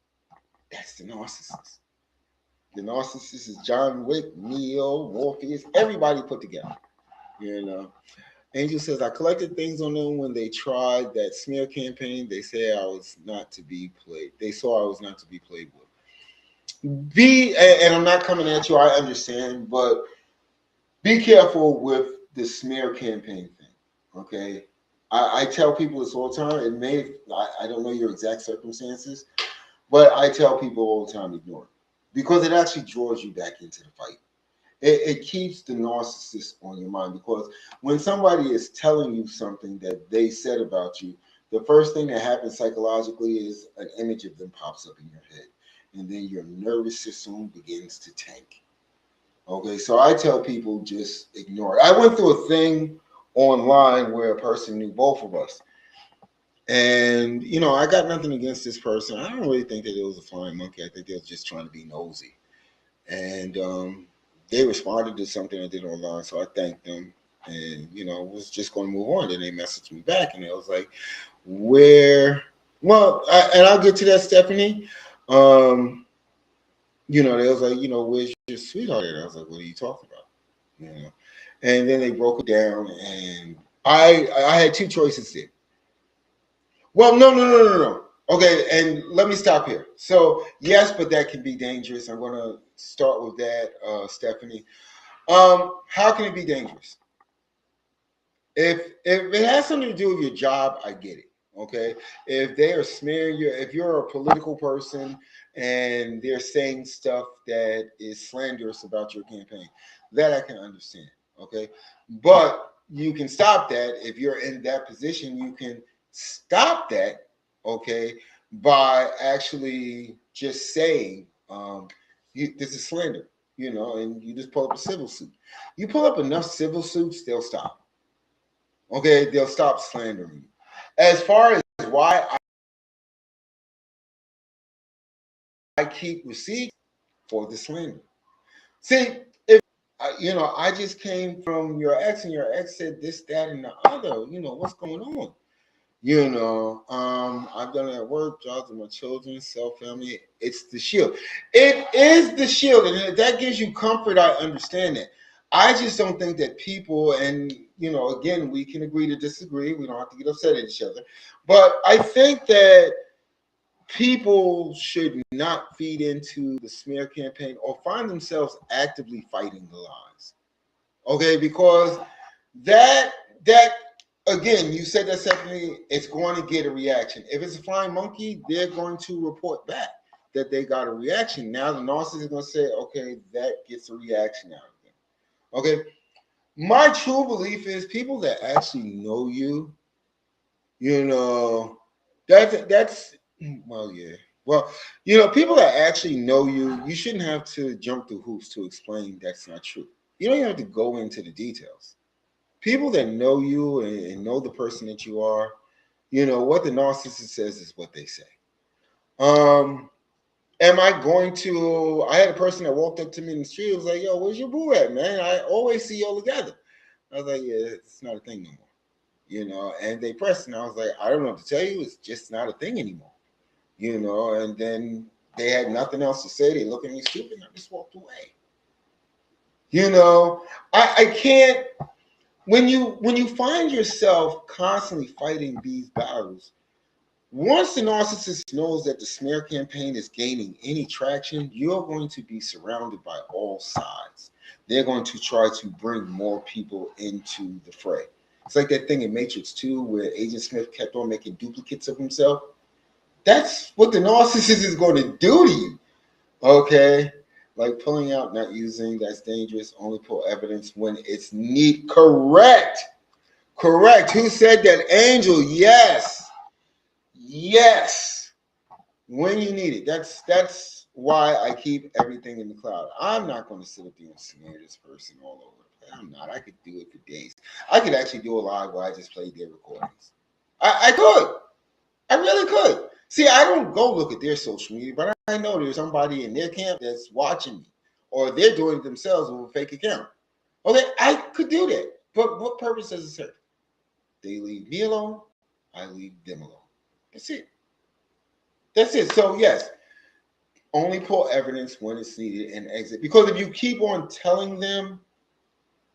That's the narcissist. The narcissist is John Wick, Neo, Morpheus, everybody put together. You know. Angel says, I collected things on them when they tried that smear campaign. They said I was not to be played. They saw I was not to be played with. And I'm not coming at you, I understand, but be careful with the smear campaign thing. Okay. I tell people this all the time. I don't know your exact circumstances, but I tell people all the time, ignore it. Because it actually draws you back into the fight. It keeps the narcissist on your mind, because when somebody is telling you something that they said about you, the first thing that happens psychologically is an image of them pops up in your head. And then your nervous system begins to tank. Okay, so I tell people just ignore it. I went through a thing online where a person knew both of us. And, I got nothing against this person. I don't really think that it was a flying monkey. I think they were just trying to be nosy. And they responded to something I did online, so I thanked them. And, was just going to move on. Then they messaged me back, and it was like, and I'll get to that, Stephanie. They was like, where's your sweetheart? And I was like, what are you talking about? And then they broke it down, and I had two choices there. Well, no. Okay, and let me stop here. So, yes, but that can be dangerous. I'm going to start with that, Stephanie. How can it be dangerous? If it has something to do with your job, I get it. Okay, if they are smearing you, if you're a political person and they're saying stuff that is slanderous about your campaign, that I can understand. Okay, but you can stop that. If you're in that position, you can stop that. Okay, by actually just saying this is slander. And you just pull up a civil suit. You pull up enough civil suits, they'll stop. Okay, they'll stop slandering you. As far as why I keep receipts for the slander. See, if I just came from your ex, and your ex said this, that, and the other. What's going on? I've done it at work, jobs with my children, family. It's the shield. It is the shield, and if that gives you comfort, I understand that. I just don't think that people, and again, we can agree to disagree. We don't have to get upset at each other. But I think that people should not feed into the smear campaign or find themselves actively fighting the lies. Okay, because that again, you said that Stephanie, it's going to get a reaction. If it's a flying monkey, they're going to report back that they got a reaction. Now the narcissist is going to say, okay, that gets a reaction out of them. Okay, my true belief is people that actually know you, that's well, yeah. Well, people that actually know you, you shouldn't have to jump through hoops to explain that's not true. You don't even have to go into the details. People that know you and know the person that you are, what the narcissist says is what they say. Am I going to? I had a person that walked up to me in the street. Was like, "Yo, where's your boo at, man? I always see y'all together." I was like, "Yeah, it's not a thing no more." And they pressed, and I was like, "I don't know what to tell you. It's just not a thing anymore." And then they had nothing else to say. They looked at me stupid, and I just walked away. I can't. When you find yourself constantly fighting these battles, once the narcissist knows that the smear campaign is gaining any traction, you're going to be surrounded by all sides. They're going to try to bring more people into the fray. It's like that thing in Matrix 2 where Agent Smith kept on making duplicates of himself. That's what the narcissist is going to do to you. Okay? Like pulling out, not using, that's dangerous. Only pull evidence when it's need. Correct. Who said that? Angel. Yes. When you need it. That's why I keep everything in the cloud. I'm not going to sit up there and smear this person all over the place. I'm not. I could do it for days. I could actually do a live where I just played their recordings. I could. I really could. See, I don't go look at their social media, but I know there's somebody in their camp that's watching me or they're doing it themselves with a fake account. Okay, I could do that, but what purpose does it serve? They leave me alone, I leave them alone. That's it. That's it. So yes, only pull evidence when it's needed and exit. Because if you keep on telling them,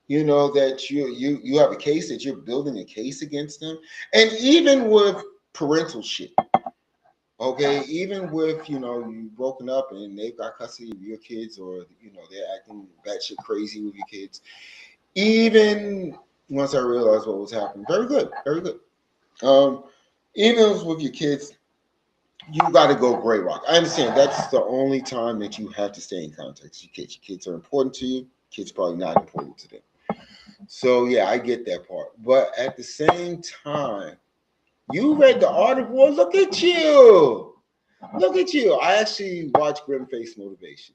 that you have a case, that you're building a case against them, and even with parental shit, okay, even with you broken up and they've got custody of your kids, or they're acting batshit crazy with your kids. Even once I realized what was happening, very good, very good. Um, Even with your kids, you got to go gray rock. I understand that's the only time that you have to stay in contact with your kids. Your kids are important to you. Kids probably not important to them. So yeah, I get that part. But at the same time, you read The Art of War. Look at you. Look at you. I actually watch Grim Face Motivation.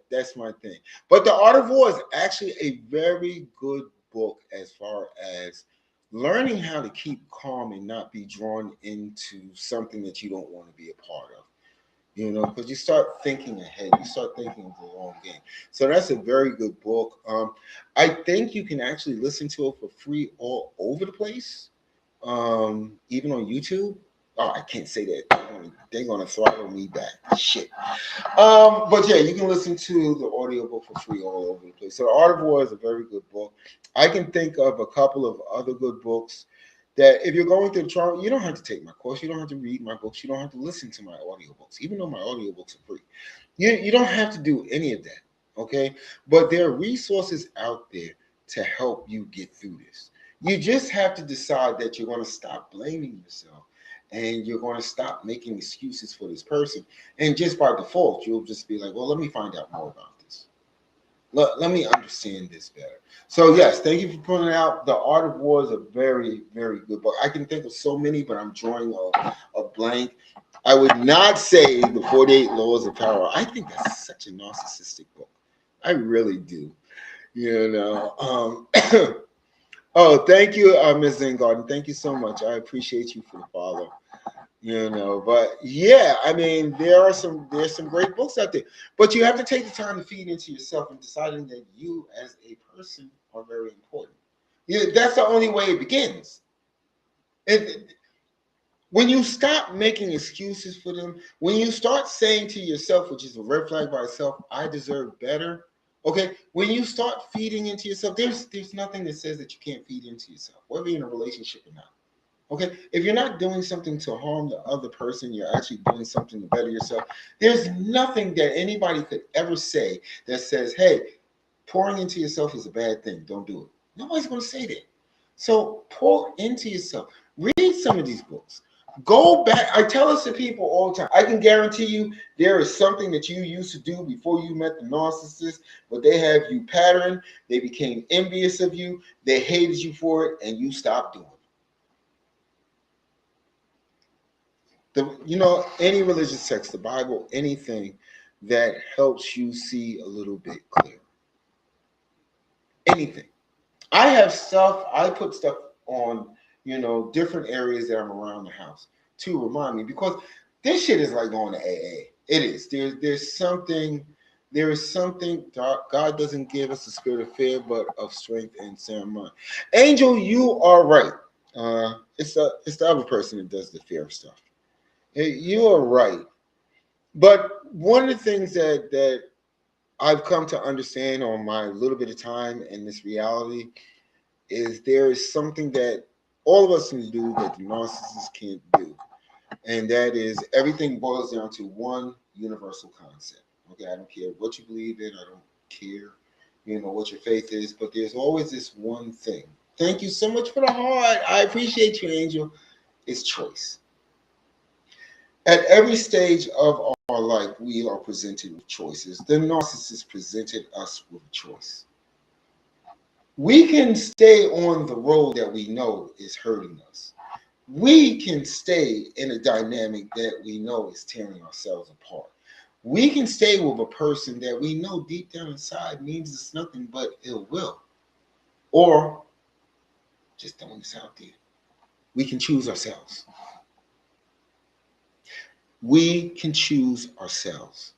That's my thing. But The Art of War is actually a very good book as far as learning how to keep calm and not be drawn into something that you don't want to be a part of. Because you start thinking ahead, you start thinking of the long game. So that's a very good book. I think you can actually listen to it for free all over the place, even on YouTube. Oh, I can't say that. They're gonna throttle me back. Shit. But yeah, you can listen to the audiobook for free all over the place. So The Art of War is a very good book. I can think of a couple of other good books that if you're going through the trial, you don't have to take my course, you don't have to read my books, you don't have to listen to my audiobooks, even though my audiobooks are free. You don't have to do any of that, okay? But there are resources out there to help you get through this. You just have to decide that you're going to stop blaming yourself and you're going to stop making excuses for this person. And just by default, you'll just be like, well, let me find out more about this. Let me understand this better. So yes, thank you for putting it out. The Art of War is a very, very good book. I can think of so many, but I'm drawing a blank. I would not say the 48 Laws of Power. I think that's such a narcissistic book. I really do. Oh, thank you, Ms. Zingarden. Thank you so much. I appreciate you for the follow. But yeah, I mean, there's some great books out there, but you have to take the time to feed into yourself and deciding that you as a person are very important. Yeah, that's the only way it begins. And when you stop making excuses for them, when you start saying to yourself, which is a red flag by itself, I deserve better. Okay, when you start feeding into yourself, there's nothing that says that you can't feed into yourself, whether you're in a relationship or not. Okay, if you're not doing something to harm the other person, you're actually doing something to better yourself. There's nothing that anybody could ever say that says, hey, pouring into yourself is a bad thing. Don't do it. Nobody's going to say that. So pour into yourself. Read some of these books. Go back. I tell this to people all the time. I can guarantee you there is something that you used to do before you met the narcissist, but they have you patterned. They became envious of you. They hated you for it, and you stopped doing it. Any religious text, the Bible, anything that helps you see a little bit clearer. Anything. I put stuff on, different areas that I'm around the house to remind me, because this shit is like going to AA. It is. There is something. God doesn't give us a spirit of fear, but of strength and sound mind. Angel, you are right. It's the other person that does the fear stuff. You are right. But one of the things that I've come to understand on my little bit of time in this reality is there is something that all of us can do that the narcissist can't do. And that is everything boils down to one universal concept. Okay, I don't care what you believe in, I don't care, what your faith is, but there's always this one thing. Thank you so much for the heart. I appreciate you, Angel. It's choice. At every stage of our life, we are presented with choices. The narcissist presented us with a choice. We can stay on the road that we know is hurting us. We can stay in a dynamic that we know is tearing ourselves apart. We can stay with a person that we know deep down inside means it's nothing but ill will, or just throwing this out there. We can choose ourselves. We can choose ourselves.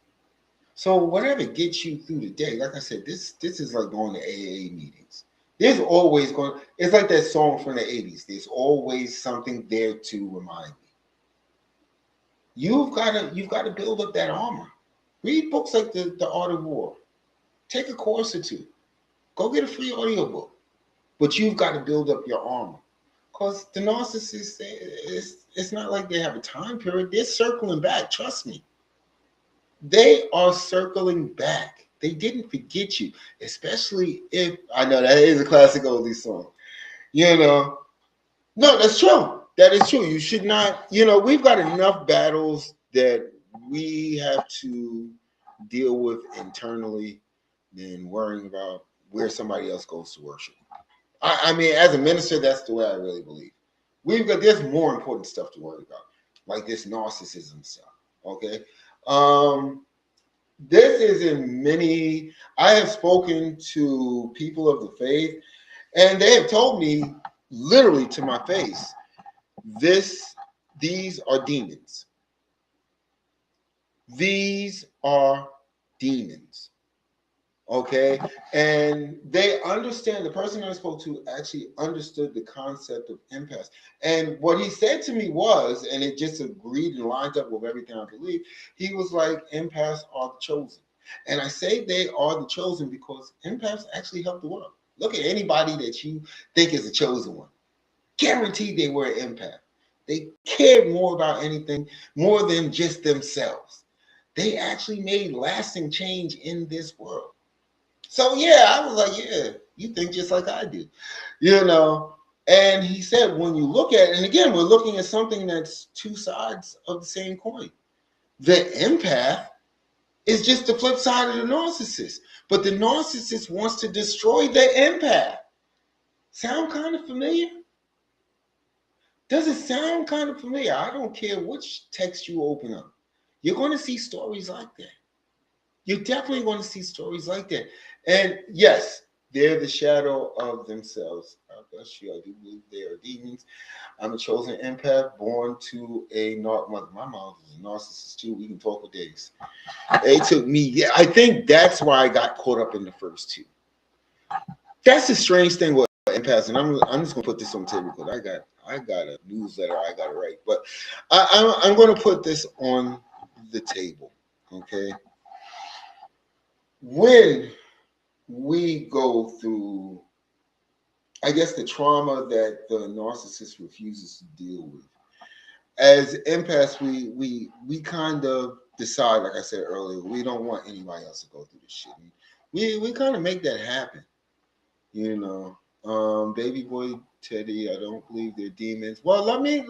So whatever gets you through the day, like I said, this is like going to AA meetings. There's always going. It's like that song from the '80s. There's always something there to remind me. You've got to build up that armor. Read books like the Art of War. Take a course or two. Go get a free audiobook. But you've got to build up your armor. Because the narcissists, it's not like they have a time period. They're circling back. Trust me. They are circling back. They didn't forget you, especially if I know that is a classic oldie song. You know, no, that's true. That is true. You should not. We've got enough battles that we have to deal with internally than worrying about where somebody else goes to worship. I mean, as a minister, that's the way I really believe. There's more important stuff to worry about, like this narcissism stuff. Okay. This is in many. I have spoken to people of the faith, and they have told me literally to my face, these are demons. These are demons. Okay. And they understand, the person I spoke to actually understood the concept of empath. And what he said to me was, and it just agreed and lined up with everything I believe, he was like, empaths are the chosen. And I say they are the chosen because empaths actually help the world. Look at anybody that you think is a chosen one. Guaranteed they were an empath. They cared more about anything more than just themselves. They actually made lasting change in this world. So yeah, I was like, yeah, you think just like I do, And he said, when you look at it, and again, we're looking at something that's two sides of the same coin. The empath is just the flip side of the narcissist, but the narcissist wants to destroy the empath. Sound kind of familiar? Does it sound kind of familiar? I don't care which text you open up. You're going to see stories like that. You're definitely going to see stories like that. And yes, they're the shadow of themselves. God bless you. I do believe they are demons. I'm a chosen empath born to a mother. My mom was a narcissist too. We can talk for days. They took me. Yeah, I think that's why I got caught up in the first two. That's the strange thing with empaths. And I'm just gonna put this on the table because I got a newsletter I got to write. But I'm going to put this on the table. Okay. When we go through, I guess, the trauma that the narcissist refuses to deal with, as empaths, we kind of decide, like I said earlier, we don't want anybody else to go through this shit. And we kind of make that happen, Baby boy Teddy, I don't believe they're demons. Well, let me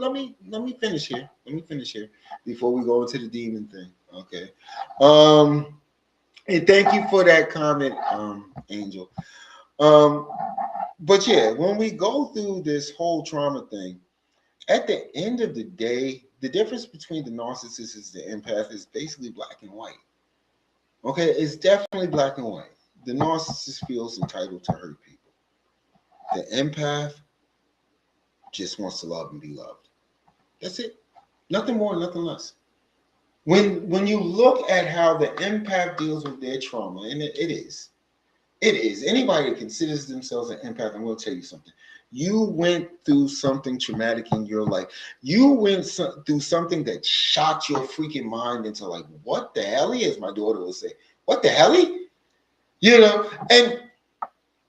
finish here. Let me finish here before we go into the demon thing. Okay. And thank you for that comment, Angel. But yeah, when we go through this whole trauma thing, at the end of the day, the difference between the narcissist and the empath is basically black and white. Okay, it's definitely black and white. The narcissist feels entitled to hurt people. The empath just wants to love and be loved. That's it. Nothing more, nothing less. When you look at how the empath deals with their trauma, and it is. Anybody that considers themselves an empath, I'm going to tell you something. You went through something traumatic in your life. You went through something that shocked your freaking mind into like, what the hell, as my daughter would say, what the hell? And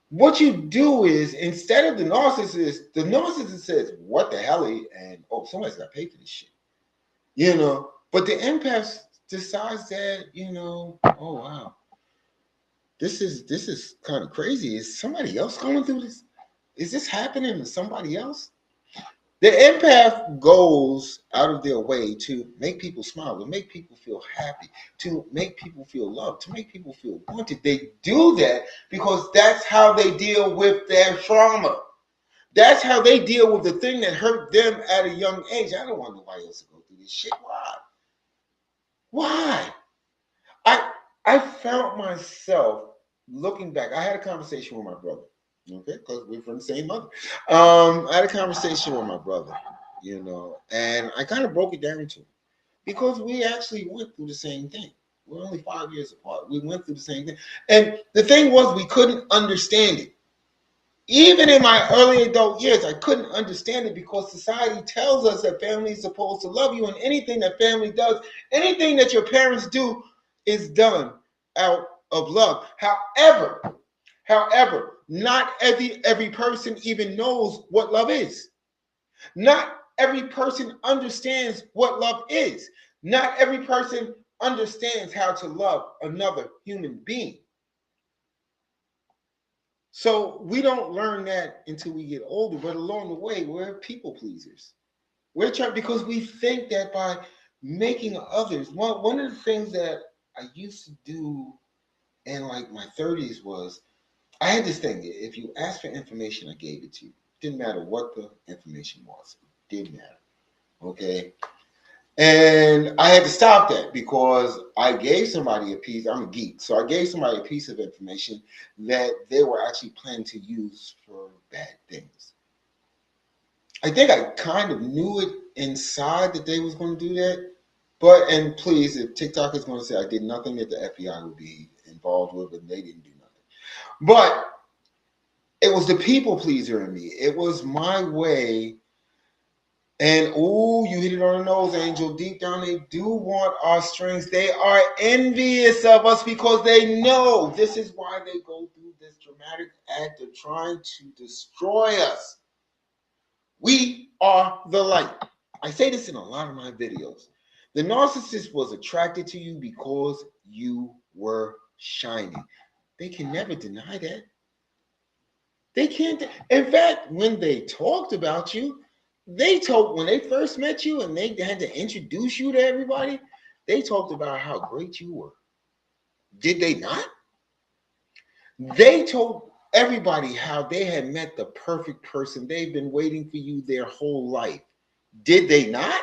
what you do is, instead of the narcissist says, what the hell? And, oh, somebody's got to pay for this shit. But the empath decides that, oh, wow. This is kind of crazy. Is somebody else going through this? Is this happening to somebody else? The empath goes out of their way to make people smile, to make people feel happy, to make people feel loved, to make people feel wanted. They do that because that's how they deal with their trauma. That's how they deal with the thing that hurt them at a young age. I don't want nobody else to go through this shit. Why? I found myself looking back. I had a conversation with my brother, okay, because we're from the same mother. I had a conversation with my brother, and I kind of broke it down to him because we actually went through the same thing. We're only 5 years apart. We went through the same thing. And the thing was, we couldn't understand it. Even in my early adult years, I couldn't understand it because society tells us that family is supposed to love you, and anything that family does, anything that your parents do is done out of love. However, not every person even knows what love is. Not every person understands what love is. Not every person understands how to love another human being. So we don't learn that until we get older, but along the way, we're people pleasers. We're trying because we think that by making others, one of the things that I used to do in like my 30s was I had this thing. If you asked for information, I gave it to you. Didn't matter what the information was. It didn't matter. Okay. And I had to stop that because I gave somebody a piece. I'm a geek, so I gave somebody a piece of information that they were actually planning to use for bad things. I think I kind of knew it inside that they was going to do that. But, and please, if TikTok is going to say I did nothing that the FBI would be involved with, and they didn't do nothing. But it was the people pleaser in me. It was my way. And oh, you hit it on the nose, Angel. Deep down, they do want our strengths. They are envious of us because they know this is why they go through this dramatic act of trying to destroy us. We are the light. I say this in a lot of my videos. The narcissist was attracted to you because you were shining. They can never deny that. They can't. In fact, when they talked about you, they told when they first met you and they had to introduce you to everybody, they talked about how great you were. Did they not? They told everybody how they had met the perfect person. They've been waiting for you their whole life. Did they not?